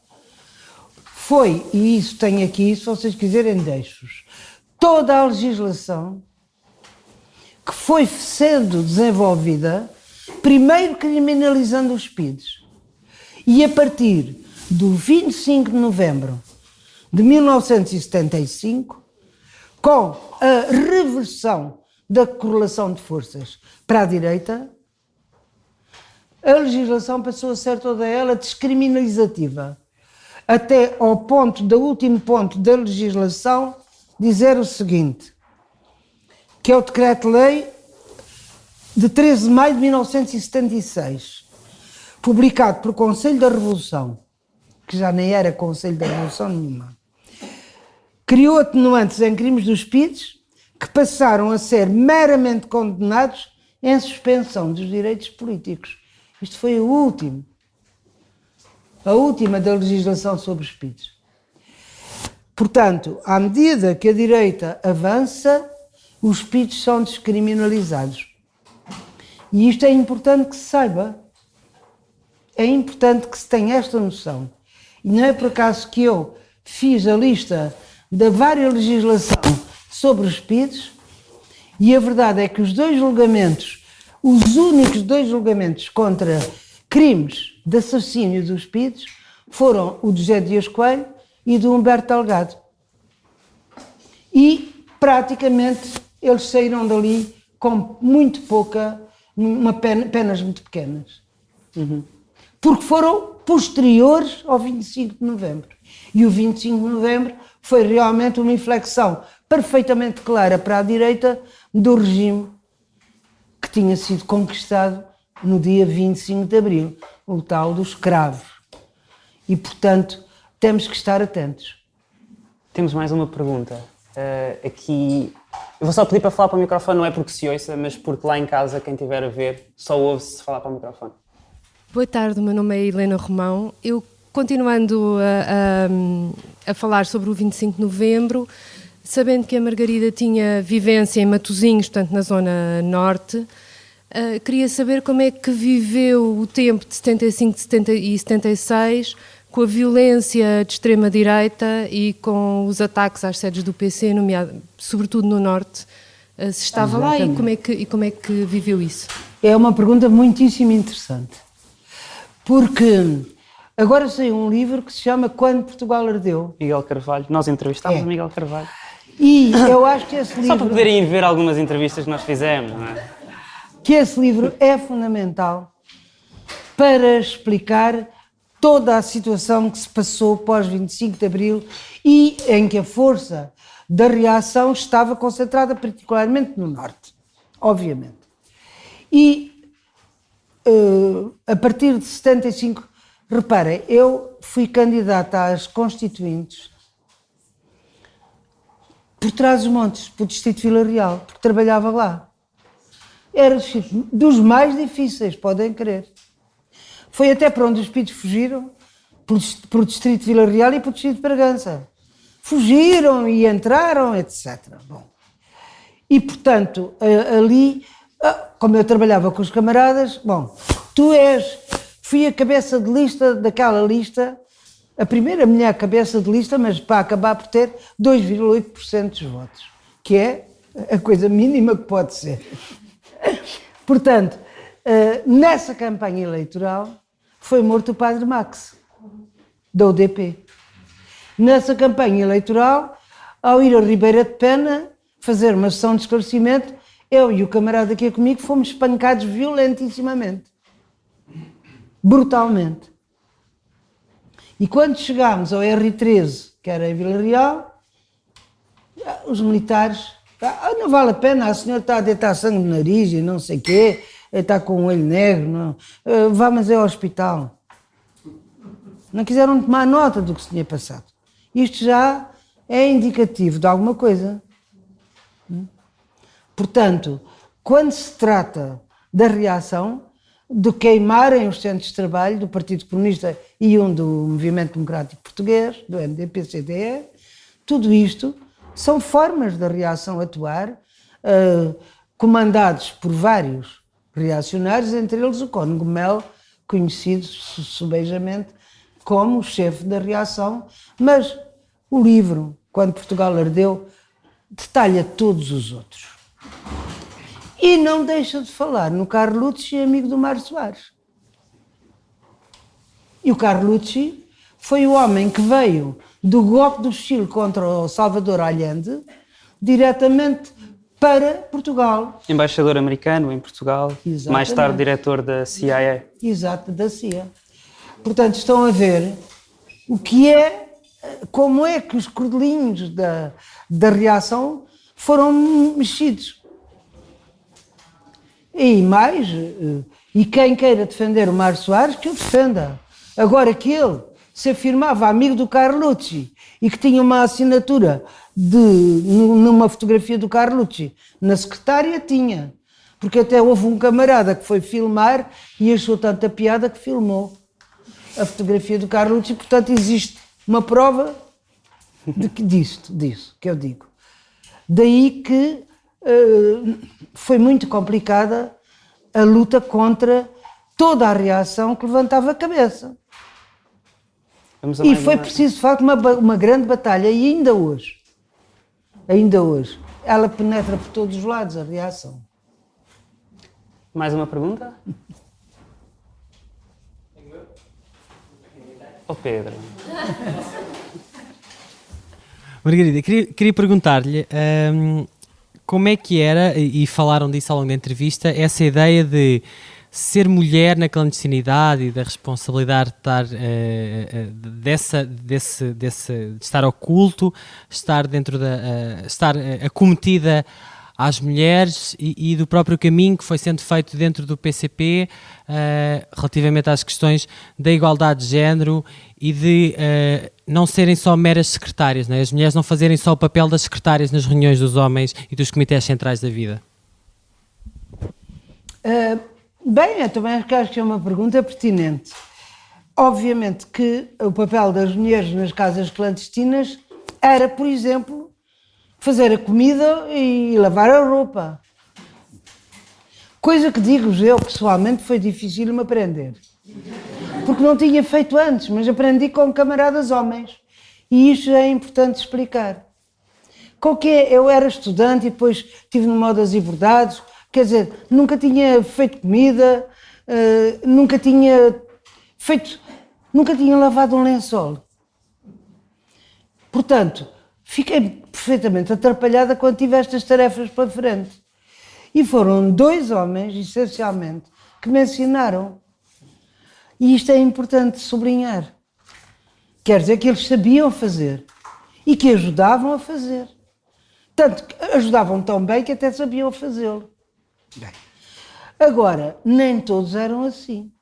Foi, e isso tem aqui, se vocês quiserem, deixo-os, toda a legislação que foi sendo desenvolvida, primeiro criminalizando os PIDs, e a partir do 25 de novembro de 1975, com a reversão da correlação de forças para a direita, a legislação passou a ser toda ela descriminalizativa, até ao ponto, do último ponto da legislação, dizer o seguinte, que é o Decreto-Lei de 13 de maio de 1976, publicado pelo Conselho da Revolução, que já nem era Conselho da Revolução nenhuma, criou atenuantes em crimes dos PIDs que passaram a ser meramente condenados em suspensão dos direitos políticos. Isto foi o último. A última da legislação sobre os PIDs. Portanto, à medida que a direita avança, os PIDs são descriminalizados. E isto é importante que se saiba. É importante que se tenha esta noção. E não é por acaso que eu fiz a lista da várias legislação sobre os PIDs, e a verdade é que os dois julgamentos, os únicos dois julgamentos contra crimes de assassínio dos PIDs, foram o de José Dias Coelho e do Humberto Delgado. E, praticamente, eles saíram dali com muito pouca, penas muito pequenas. Porque foram posteriores ao 25 de novembro. E o 25 de novembro foi realmente uma inflexão perfeitamente clara para a direita do regime que tinha sido conquistado no dia 25 de abril, o tal dos escravos. E, portanto, temos que estar atentos. Temos mais uma pergunta. Aqui, eu vou só pedir para falar para o microfone, não é porque se ouça, mas porque lá em casa, quem estiver a ver, só ouve-se falar para o microfone. Boa tarde, o meu nome é Helena Romão. Eu, continuando a falar sobre o 25 de novembro, sabendo que a Margarida tinha vivência em Matosinhos, portanto na zona norte, queria saber como é que viveu o tempo de 75 e 76 com a violência de extrema-direita e com os ataques às sedes do PC, sobretudo no norte. Se estava lá e como é que viveu isso? É uma pergunta muitíssimo interessante. Porque agora saiu um livro que se chama Quando Portugal Ardeu. Miguel Carvalho. Nós entrevistámos o Miguel Carvalho. E eu acho que esse livro... Só para poderem ir ver algumas entrevistas que nós fizemos, não é? Que esse livro é fundamental para explicar toda a situação que se passou pós 25 de Abril e em que a força da reação estava concentrada particularmente no norte, obviamente. E a partir de 75, reparem, eu fui candidata às constituintes por Trás-os-Montes, por Distrito de Vila Real, porque trabalhava lá. Era dos mais difíceis, podem crer. Foi até para onde os PIDs fugiram, por o Distrito de Vila Real e por o Distrito de Bragança. Fugiram e entraram, etc. Bom. E, portanto, ali, como eu trabalhava com os camaradas, bom, fui a cabeça de lista daquela lista, a primeira mulher cabeça de lista, mas para acabar por ter 2,8% dos votos, que é a coisa mínima que pode ser. Portanto, nessa campanha eleitoral foi morto o padre Max, da UDP. Nessa campanha eleitoral, ao ir a Ribeira de Pena fazer uma sessão de esclarecimento, eu e o camarada que ia comigo fomos espancados violentissimamente, brutalmente. E quando chegámos ao R13, que era em Vila Real, os militares, não vale a pena, a senhora está a deitar sangue no nariz e não sei o quê, está com um olho negro, não. Vamos ao hospital. Não quiseram tomar nota do que se tinha passado. Isto já é indicativo de alguma coisa. Portanto, quando se trata da reação, de queimarem os centros de trabalho do Partido Comunista e um do Movimento Democrático Português, do MDP-CDE. Tudo isto são formas da reação atuar, comandados por vários reacionários, entre eles o Cônego Melo, conhecido subejamente como o chefe da reação, mas o livro, Quando Portugal Ardeu, detalha todos os outros. E não deixa de falar no Carlucci, amigo do Mário Soares. E o Carlucci foi o homem que veio do golpe do Chile contra o Salvador Allende diretamente para Portugal. Embaixador americano em Portugal, Exatamente. mais tarde diretor da CIA. Exato, da CIA. Portanto, estão a ver o que é, como é que os cordelinhos da reação foram mexidos. E mais, e quem queira defender o Mário Soares, que o defenda. Agora que ele se afirmava amigo do Carlucci e que tinha uma assinatura numa fotografia do Carlucci na secretária, tinha. Porque até houve um camarada que foi filmar e achou tanta piada que filmou a fotografia do Carlucci. Portanto, existe uma prova disso que eu digo. Daí que foi muito complicada a luta contra toda a reação que levantava a cabeça. E foi preciso, de facto, uma grande batalha. E ainda hoje, ela penetra por todos os lados, a reação. Mais uma pergunta? Oh, Pedro. Margarida, queria perguntar-lhe como é que era, e falaram disso ao longo da entrevista, essa ideia de ser mulher na clandestinidade e da responsabilidade de estar oculto, estar estar acometida às mulheres e do próprio caminho que foi sendo feito dentro do PCP relativamente às questões da igualdade de género e de não serem só meras secretárias, não é? As mulheres não fazerem só o papel das secretárias nas reuniões dos homens e dos comitês centrais da vida. Bem, eu também acho que é uma pergunta pertinente. Obviamente que o papel das mulheres nas casas clandestinas era, por exemplo, fazer a comida e lavar a roupa. Coisa que, digo-vos eu, pessoalmente, foi difícil me aprender. Porque não tinha feito antes, mas aprendi com camaradas homens. E isso é importante explicar. Eu era estudante e depois estive no modo das liberdades. Quer dizer, nunca tinha feito comida, nunca tinha lavado um lençol. Portanto, fiquei perfeitamente atrapalhada quando tive estas tarefas para frente. E foram 2 homens, essencialmente, que me ensinaram. E isto é importante sublinhar. Quer dizer que eles sabiam fazer e que ajudavam a fazer. Tanto que ajudavam tão bem que até sabiam fazê-lo. Bem, agora, nem todos eram assim.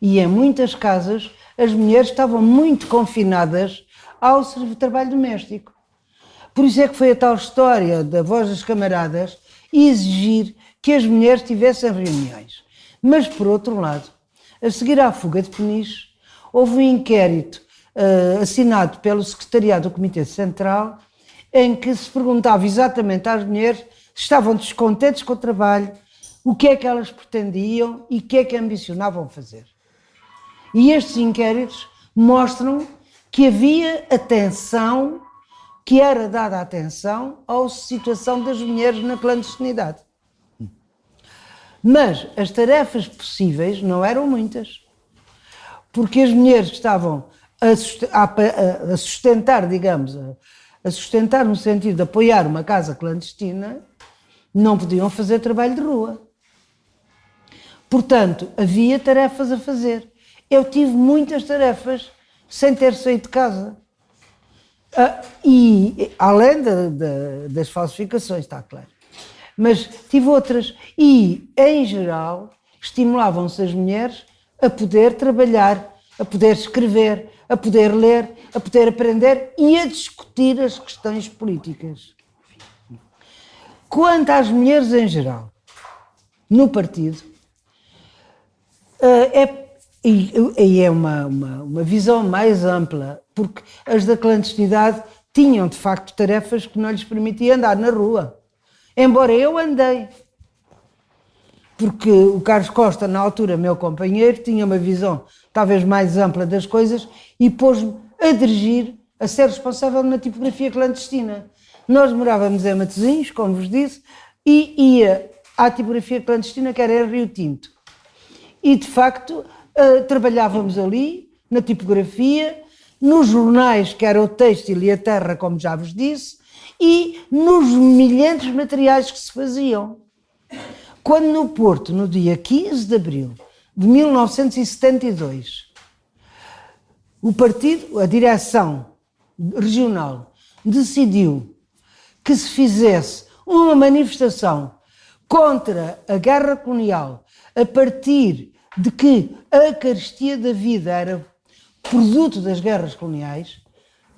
E em muitas casas as mulheres estavam muito confinadas ao trabalho doméstico. Por isso é que foi a tal história da Voz das Camaradas exigir que as mulheres tivessem reuniões. Mas, por outro lado, a seguir à fuga de Peniche, houve um inquérito assinado pelo Secretariado do Comitê Central em que se perguntava exatamente às mulheres se estavam descontentes com o trabalho, o que é que elas pretendiam e o que é que ambicionavam fazer. E estes inquéritos mostram que havia atenção, que era dada atenção à situação das mulheres na clandestinidade. Mas as tarefas possíveis não eram muitas, porque as mulheres que estavam a sustentar, digamos, a sustentar no sentido de apoiar uma casa clandestina, não podiam fazer trabalho de rua. Portanto, havia tarefas a fazer. Eu tive muitas tarefas sem ter saído de casa. E além das falsificações, está claro. Mas tive outras. E, em geral, estimulavam-se as mulheres a poder trabalhar, a poder escrever, a poder ler, a poder aprender e a discutir as questões políticas. Quanto às mulheres em geral, no partido, É uma visão mais ampla, porque as da clandestinidade tinham, de facto, tarefas que não lhes permitiam andar na rua. Embora eu andei. Porque o Carlos Costa, na altura, meu companheiro, tinha uma visão talvez mais ampla das coisas e pôs-me a dirigir, a ser responsável na tipografia clandestina. Nós morávamos em Matosinhos, como vos disse, e ia à tipografia clandestina, que era em Rio Tinto. E, de facto, trabalhávamos ali, na tipografia, nos jornais, que era o Têxtil e a Terra, como já vos disse, e nos milhentos materiais que se faziam. Quando no Porto, no dia 15 de abril de 1972, o partido, a direção regional, decidiu que se fizesse uma manifestação contra a guerra colonial, a partir de que a carestia da vida era produto das guerras coloniais,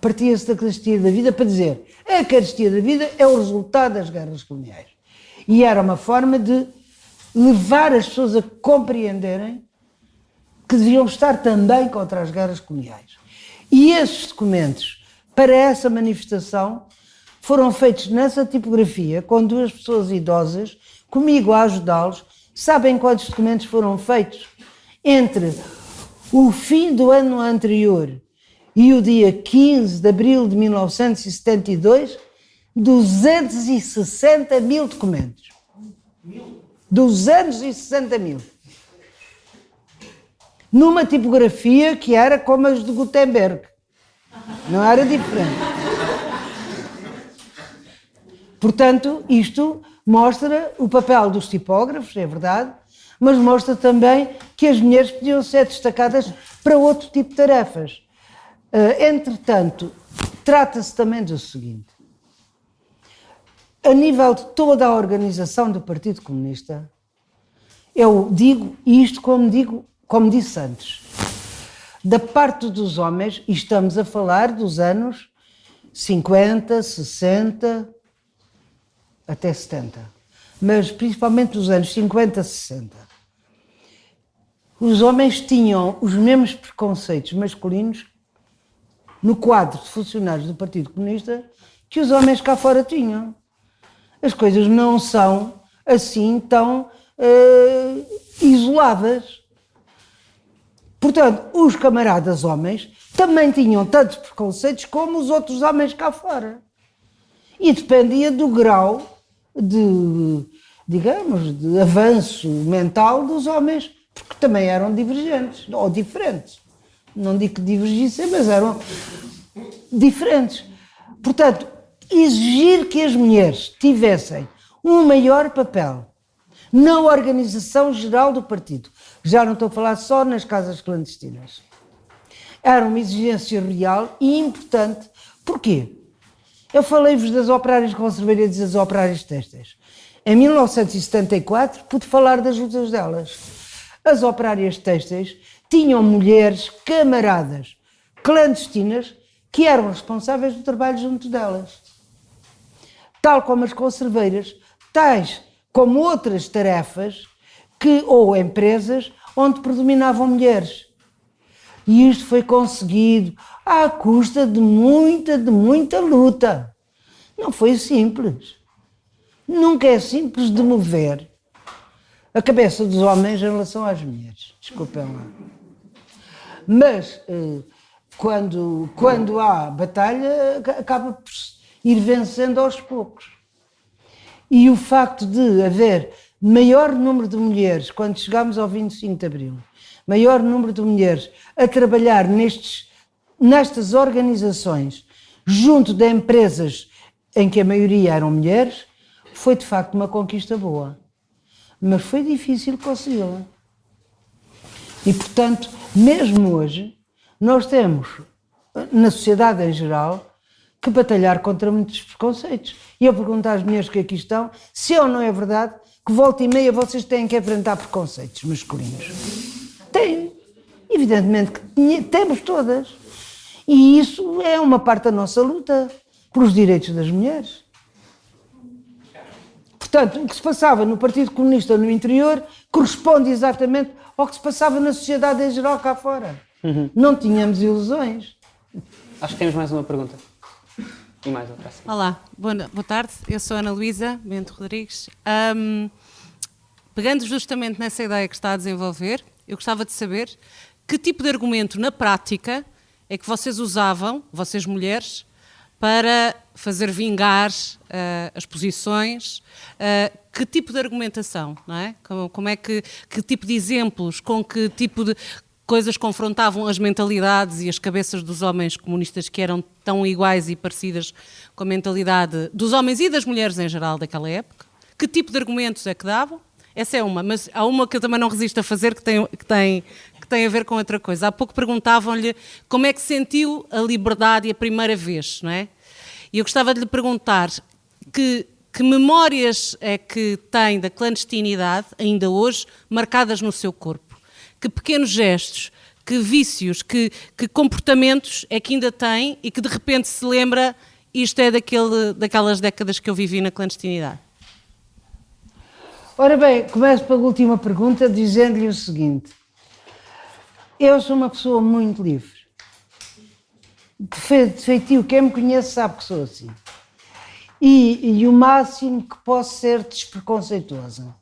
partia-se da carestia da vida para dizer a carestia da vida é o resultado das guerras coloniais. E era uma forma de levar as pessoas a compreenderem que deviam estar também contra as guerras coloniais. E esses documentos, para essa manifestação, foram feitos nessa tipografia, com 2 pessoas idosas, comigo a ajudá-los. Sabem quantos documentos foram feitos? Entre o fim do ano anterior e o dia 15 de abril de 1972, 260 mil documentos. 260 mil. Numa tipografia que era como as de Gutenberg. Não era diferente. Portanto, isto mostra o papel dos tipógrafos, é verdade, mas mostra também que as mulheres podiam ser destacadas para outro tipo de tarefas. Entretanto, trata-se também do seguinte. A nível de toda a organização do Partido Comunista, eu digo isto como disse antes, da parte dos homens, e estamos a falar dos anos 50, 60, até 70, mas principalmente dos anos 50, 60. Os homens tinham os mesmos preconceitos masculinos no quadro de funcionários do Partido Comunista que os homens cá fora tinham. As coisas não são assim tão isoladas. Portanto, os camaradas homens também tinham tantos preconceitos como os outros homens cá fora. E dependia do grau de avanço mental dos homens, porque também eram divergentes, ou diferentes. Não digo que divergissem, mas eram diferentes. Portanto, exigir que as mulheres tivessem um maior papel na organização geral do partido, já não estou a falar só nas casas clandestinas, era uma exigência real e importante. Porquê? Eu falei-vos das operárias conservadeiras e das operárias têxteis. Em 1974 pude falar das lutas delas. As operárias têxteis tinham mulheres, camaradas, clandestinas, que eram responsáveis do trabalho junto delas. Tal como as conserveiras, tais como outras tarefas ou empresas onde predominavam mulheres. E isto foi conseguido à custa de muita luta. Não foi simples. Nunca é simples de mover a cabeça dos homens em relação às mulheres. Desculpem lá. Mas quando há batalha, acaba por ir vencendo aos poucos. E o facto de haver maior número de mulheres, quando chegamos ao 25 de Abril, maior número de mulheres a trabalhar nestas organizações, junto de empresas em que a maioria eram mulheres, foi de facto uma conquista boa. Mas foi difícil consegui-la. E, portanto, mesmo hoje, nós temos, na sociedade em geral, que batalhar contra muitos preconceitos. E eu pergunto às mulheres que aqui estão, se ou não é verdade que volta e meia vocês têm que enfrentar preconceitos masculinos. Tem. Evidentemente que temos todas. E isso é uma parte da nossa luta pelos direitos das mulheres. Portanto, o que se passava no Partido Comunista no interior corresponde exatamente ao que se passava na sociedade em geral cá fora. Não tínhamos ilusões. Acho que temos mais uma pergunta. E mais outra. Assim. Olá, boa tarde. Eu sou Ana Luísa Bento Rodrigues. Pegando justamente nessa ideia que está a desenvolver, eu gostava de saber que tipo de argumento na prática é que vocês usavam, vocês mulheres, para fazer vingar as posições, que tipo de argumentação, não é? Como é que tipo de exemplos, com que tipo de coisas confrontavam as mentalidades e as cabeças dos homens comunistas que eram tão iguais e parecidas com a mentalidade dos homens e das mulheres em geral daquela época? Que tipo de argumentos é que davam? Essa é uma, mas há uma que eu também não resisto a fazer que tem a ver com outra coisa. Há pouco perguntavam-lhe como é que sentiu a liberdade a primeira vez, não é? E eu gostava de lhe perguntar que memórias é que tem da clandestinidade, ainda hoje, marcadas no seu corpo? Que pequenos gestos, que vícios, que comportamentos é que ainda tem e que de repente se lembra, isto é daquelas décadas que eu vivi na clandestinidade? Ora bem, começo pela última pergunta dizendo-lhe o seguinte. Eu sou uma pessoa muito livre. De feitio, quem me conhece sabe que sou assim. E o máximo que posso ser despreconceituosa.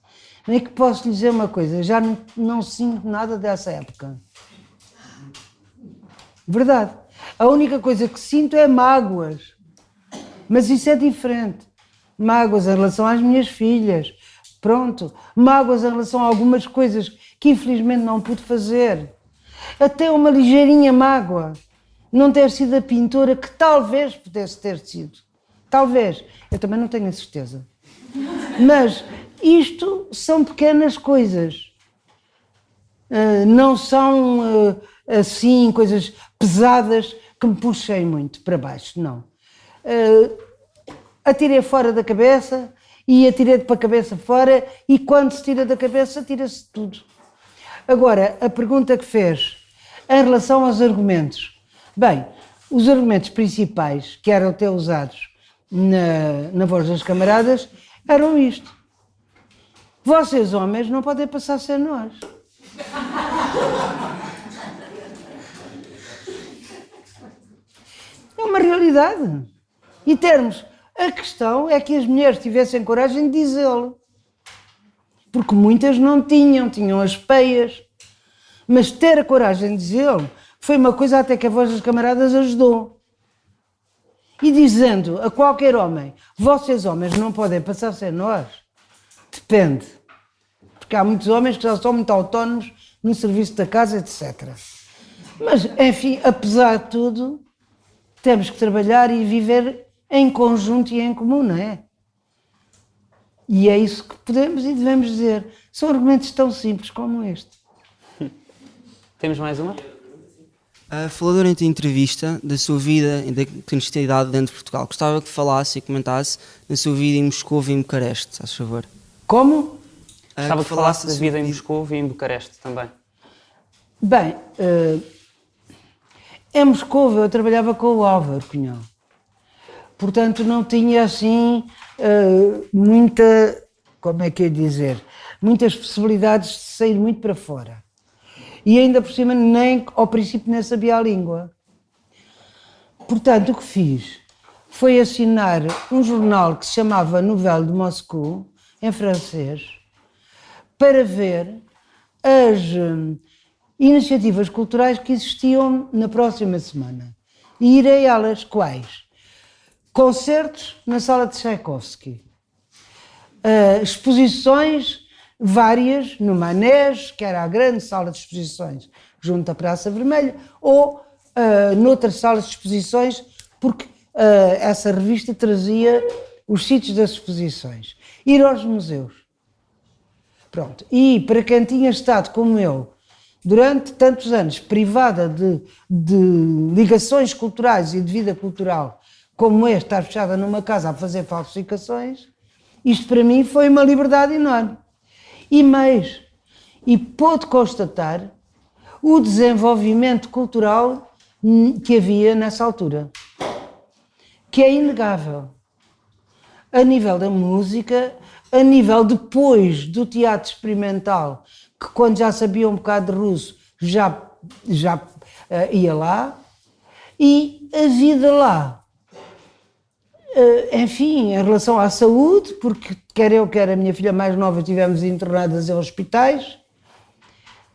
Nem que posso lhe dizer uma coisa, já não sinto nada dessa época. Verdade. A única coisa que sinto é mágoas. Mas isso é diferente. Mágoas em relação às minhas filhas. Pronto. Mágoas em relação a algumas coisas que infelizmente não pude fazer. Até uma ligeirinha mágoa. Não ter sido a pintora que talvez pudesse ter sido. Talvez. Eu também não tenho a certeza. Mas isto são pequenas coisas. Não são, assim, coisas pesadas que me puxem muito para baixo, não. Atirei fora da cabeça e atirei para a cabeça fora e quando se tira da cabeça, tira-se tudo. Agora, a pergunta que fez em relação aos argumentos. Bem, os argumentos principais que eram até usados na voz das camaradas eram isto. Vocês, homens, não podem passar a ser nós. É uma realidade. E termos, a questão é que as mulheres tivessem coragem de dizê-lo. Porque muitas não tinham as peias. Mas ter a coragem de dizê-lo foi uma coisa até que a voz das camaradas ajudou. E dizendo a qualquer homem, vocês homens não podem passar a ser nós, depende. Porque há muitos homens que já são muito autónomos no serviço da casa, etc. Mas, enfim, apesar de tudo, temos que trabalhar e viver em conjunto e em comum, não é? E é isso que podemos e devemos dizer. São argumentos tão simples como este. Temos mais uma? Falou durante a entrevista da sua vida e da clandestinidade dentro de Portugal. Gostava que falasse e comentasse da sua vida em Moscou e em Bucareste, a favor. Como? Gostava que falasse da vida em Moscou e em Bucareste também. Bem, em Moscou eu trabalhava com o Álvaro Cunhal. Portanto, não tinha assim muita, como é que é dizer, muitas possibilidades de sair muito para fora. E ainda por cima, nem ao princípio nem sabia a língua. Portanto, o que fiz foi assinar um jornal que se chamava Nouvelle de Moscou, em francês, para ver as iniciativas culturais que existiam na próxima semana. E irei a elas quais? Concertos na sala de Tchaikovsky, exposições várias no Manège, que era a grande sala de exposições junto à Praça Vermelha, ou noutras salas de exposições, porque essa revista trazia os sítios das exposições. Ir aos museus. Pronto. E para quem tinha estado como eu, durante tantos anos, privada de ligações culturais e de vida cultural, como é estar fechada numa casa a fazer falsificações, isto para mim foi uma liberdade enorme. E pôde constatar o desenvolvimento cultural que havia nessa altura, que é inegável. A nível da música, a nível depois do teatro experimental, que quando já sabia um bocado de russo, já ia lá, e a vida lá. Enfim, em relação à saúde, porque quer eu, quer a minha filha mais nova, estivemos internadas em hospitais,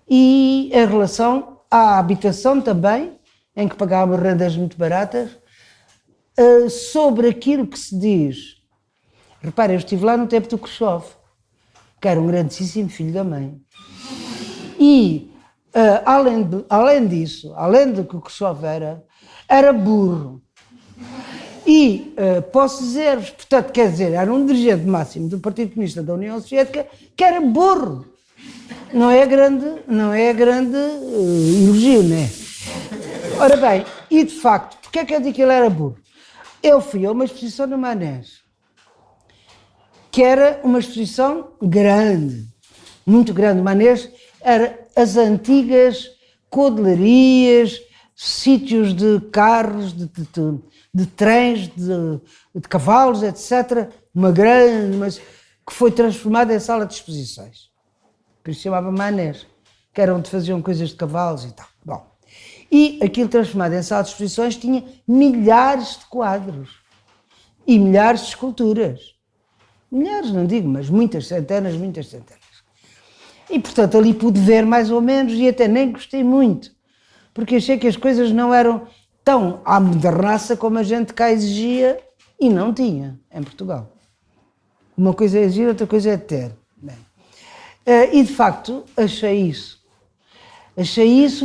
e em relação à habitação também, em que pagávamos rendas muito baratas, sobre aquilo que se diz. Reparem, eu estive lá no tempo do Khrushchev, que era um grandíssimo filho da mãe. E, além disso, além do que o Khrushchev era burro. E posso dizer-vos, portanto, quer dizer, era um dirigente máximo do Partido Comunista da União Soviética que era burro. Não é grande elogio, não é? Ora bem, e de facto, porque é que eu digo que ele era burro? Eu fui a uma exposição no Manés, que era uma exposição grande, muito grande. O Manés era as antigas codelarias, sítios de carros, de trens, de cavalos, etc. Uma grande, mas que foi transformada em sala de exposições. Por isso se chamava Manés, que era onde faziam coisas de cavalos e tal. Bom, e aquilo transformado em sala de exposições tinha milhares de quadros e milhares de esculturas. Milhares, não digo, mas muitas centenas. E, portanto, ali pude ver mais ou menos e até nem gostei muito, porque achei que as coisas não eram tão à modernaça como a gente cá exigia e não tinha em Portugal. Uma coisa é exigir, outra coisa é ter. Bem, e, de facto, achei isso,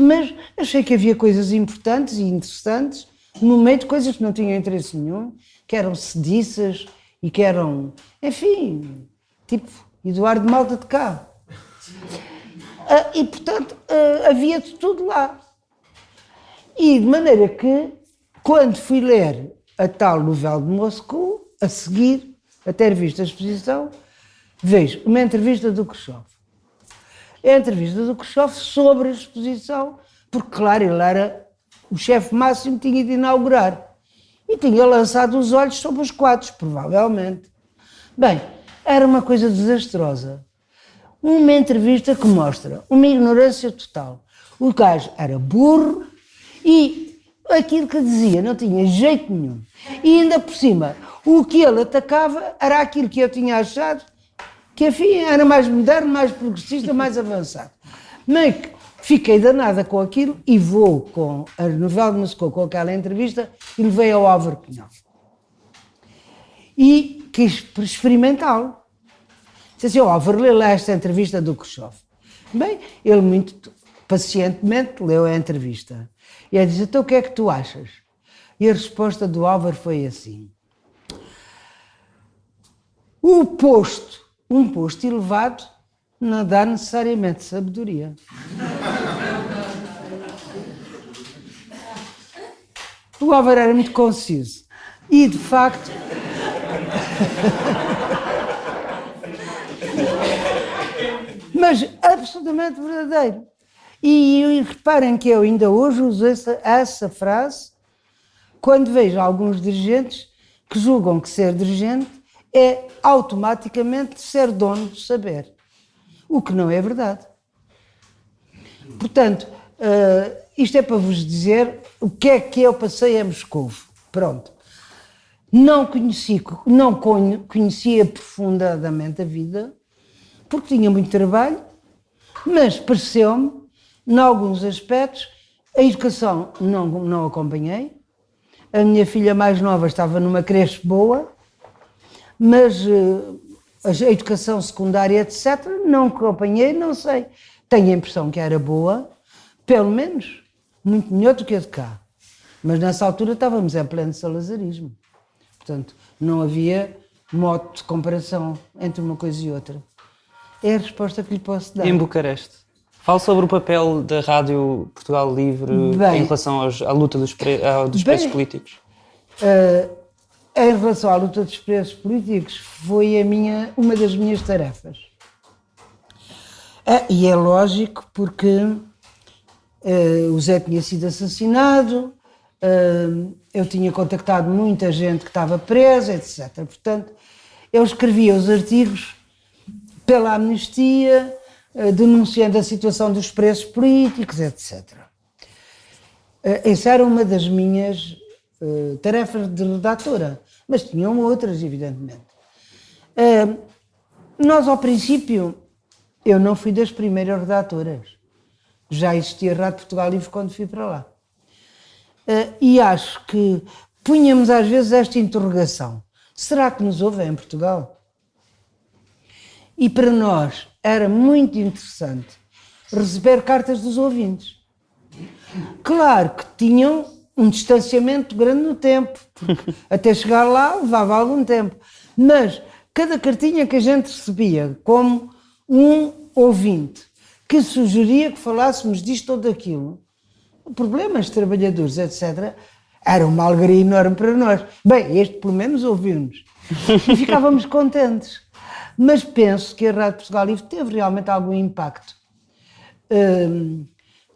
mas achei que havia coisas importantes e interessantes no meio de coisas que não tinham interesse nenhum, que eram sediças e que eram, enfim, tipo Eduardo Malta de cá. E, portanto, havia de tudo lá. E de maneira que, quando fui ler a tal novela de Moscou, a seguir, a ter visto a exposição, vejo uma entrevista do Khrushchev. É a entrevista do Khrushchev sobre a exposição, porque, claro, ele era o chefe máximo, tinha de inaugurar. E tinha lançado os olhos sobre os quadros, provavelmente. Bem, era uma coisa desastrosa. Uma entrevista que mostra uma ignorância total. O gajo era burro e aquilo que dizia não tinha jeito nenhum. E ainda por cima, o que ele atacava era aquilo que eu tinha achado que, enfim, era mais moderno, mais progressista, mais avançado. Mas fiquei danada com aquilo e vou com a novela de Moscou, com aquela entrevista, e levei ao Álvaro Cunhal. E quis experimentá-lo. Disse assim: Álvaro, lê lá esta entrevista do Khrushchev. Bem, ele muito pacientemente leu a entrevista. E ele disse: então o que é que tu achas? E a resposta do Álvaro foi assim: um posto elevado não dá necessariamente sabedoria. O Álvaro era muito conciso. E, de facto, mas absolutamente verdadeiro. E reparem que eu ainda hoje uso essa frase quando vejo alguns dirigentes que julgam que ser dirigente é automaticamente ser dono do saber, o que não é verdade. Portanto, isto é para vos dizer o que é que eu passei em Moscovo. Pronto. Não conhecia profundamente a vida, porque tinha muito trabalho, mas pareceu-me, em alguns aspectos, a educação não acompanhei. A minha filha mais nova estava numa creche boa, mas a educação secundária, etc., não acompanhei, não sei. Tenho a impressão que era boa, pelo menos, muito melhor do que a de cá. Mas nessa altura estávamos em pleno salazarismo. Portanto, não havia modo de comparação entre uma coisa e outra. É a resposta que lhe posso dar. Em Bucareste. Fale sobre o papel da Rádio Portugal Livre em relação à luta dos presos políticos. Em relação à luta dos presos políticos, foi uma das minhas tarefas. E é lógico, porque o Zé tinha sido assassinado, eu tinha contactado muita gente que estava presa, etc. Portanto, eu escrevia os artigos pela amnistia, denunciando a situação dos presos políticos, etc. Essa era uma das minhas tarefas de redatora, mas tinham outras, evidentemente. Nós, ao princípio, eu não fui das primeiras redatoras. Já existia a Rádio Portugal Livre quando fui para lá. E acho que punhamos às vezes esta interrogação: será que nos ouvem em Portugal? E para nós era muito interessante receber cartas dos ouvintes. Claro que tinham um distanciamento grande no tempo, porque até chegar lá levava algum tempo, mas cada cartinha que a gente recebia, como um ouvinte que sugeria que falássemos disto ou daquilo, problemas de trabalhadores, etc., era uma alegria enorme para nós. Bem, este pelo menos ouviu-nos. E ficávamos contentes. Mas penso que a Rádio Portugal Livre teve realmente algum impacto.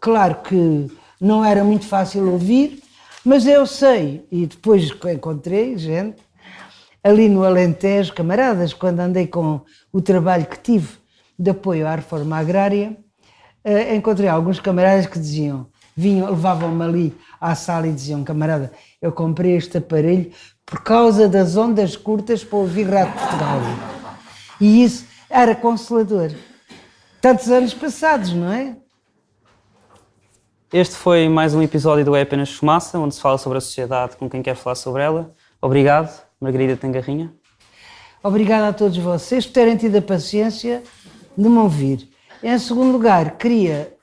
Claro que não era muito fácil ouvir, mas eu sei, e depois encontrei gente, ali no Alentejo, camaradas, quando andei com o trabalho que tive de apoio à reforma agrária, encontrei alguns camaradas que diziam, levavam-me ali à sala e diziam: camarada, eu comprei este aparelho por causa das ondas curtas para ouvir Rádio Portugal. E isso era consolador. Tantos anos passados, não é? Este foi mais um episódio do É Apenas Fumaça, onde se fala sobre a sociedade com quem quer falar sobre ela. Obrigado, Margarida Tengarrinha. Obrigada a todos vocês por terem tido a paciência de me ouvir. Em segundo lugar,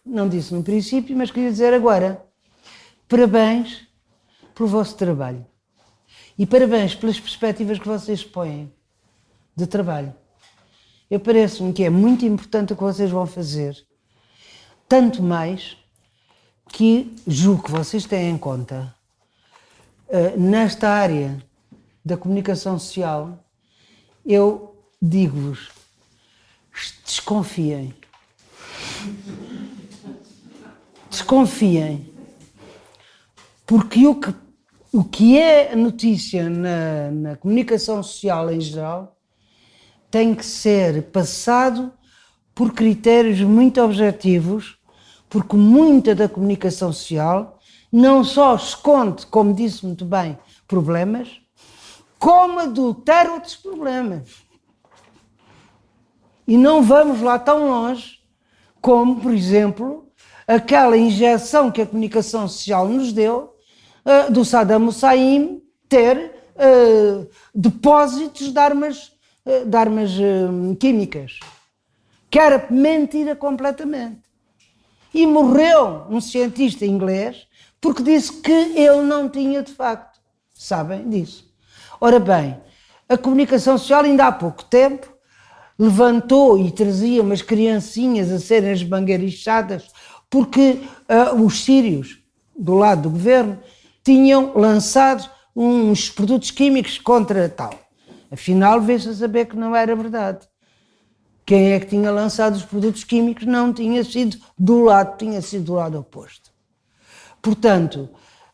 não disse no princípio, mas queria dizer agora, parabéns pelo vosso trabalho. E parabéns pelas perspectivas que vocês põem de trabalho. Eu parece-me que é muito importante o que vocês vão fazer. Tanto mais que julgo que vocês têm em conta, nesta área da comunicação social, eu digo-vos, desconfiem. Desconfiem. Porque o que é notícia na comunicação social em geral tem que ser passado por critérios muito objetivos, porque muita da comunicação social não só esconde, como disse muito bem, problemas, como adultera outros problemas. E não vamos lá tão longe como, por exemplo, aquela injeção que a comunicação social nos deu do Saddam Hussein ter depósitos de armas químicas, que era mentira completamente. E morreu um cientista inglês porque disse que ele não tinha de facto. Sabem disso? Ora bem, a comunicação social ainda há pouco tempo levantou e trazia umas criancinhas a serem esbangarichadas porque os sírios, do lado do governo, tinham lançado uns produtos químicos contra tal. Afinal, veio-se a saber que não era verdade. Quem é que tinha lançado os produtos químicos não tinha sido do lado, tinha sido do lado oposto. Portanto,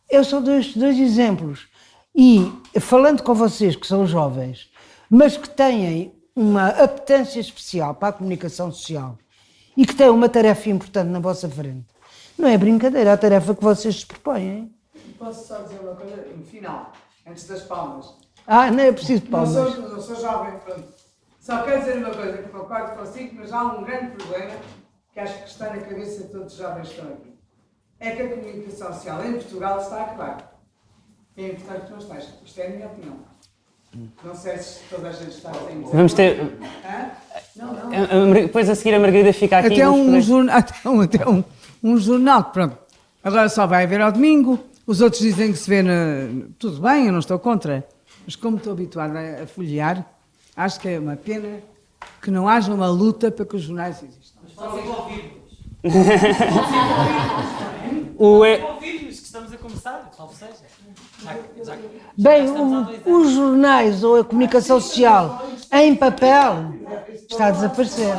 eu só dou estes dois exemplos. E, falando com vocês que são jovens, mas que têm uma apetência especial para a comunicação social e que têm uma tarefa importante na vossa frente, não é brincadeira a tarefa que vocês se propõem. Posso só dizer uma coisa no final, antes das palmas? Não é preciso palmas. Eu sou jovem, pronto. Só quero dizer uma coisa, que concordo consigo, mas há um grande problema que acho que está na cabeça de todos os jovens que estão aqui. É que a comunicação social em Portugal está a acabar. É importante que não esteja. Isto é a minha opinião. Não sei se toda a gente está a dizer. Vamos ter... Não. Depois a seguir a Margarida fica aqui. Até um jornal que, pronto, agora só vai haver ao domingo. Os outros dizem que se vê Tudo bem, eu não estou contra. Mas como estou habituada a folhear, acho que é uma pena que não haja uma luta para que os jornais existam. Mas podem ouvir-nos. Ouvir-nos, que estamos a começar, salve seja. Bem, os jornais ou a comunicação social em papel está a desaparecer.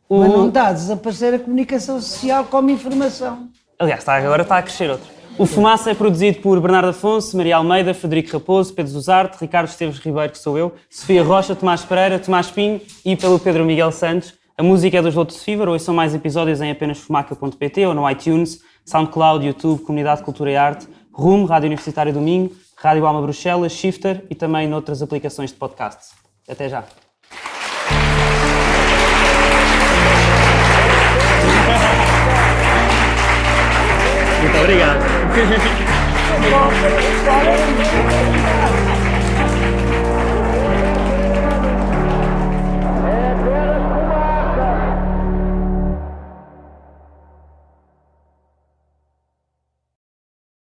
Mas não está a desaparecer a comunicação social como informação. Aliás, agora está a crescer outro. O Fumaça é produzido por Bernardo Afonso, Maria Almeida, Frederico Raposo, Pedro Zuzarte, Ricardo Esteves Ribeiro, que sou eu, Sofia Rocha, Tomás Pereira, Tomás Pinho e pelo Pedro Miguel Santos. A música é dos Lotus Fever. Ouçam mais episódios em apenasfumaca.pt ou no iTunes, SoundCloud, YouTube, Comunidade Cultura e Arte, Rumo, Rádio Universitário do Minho, Rádio Alma Bruxelas, Shifter e também noutras aplicações de podcast. Até já. Muito obrigado.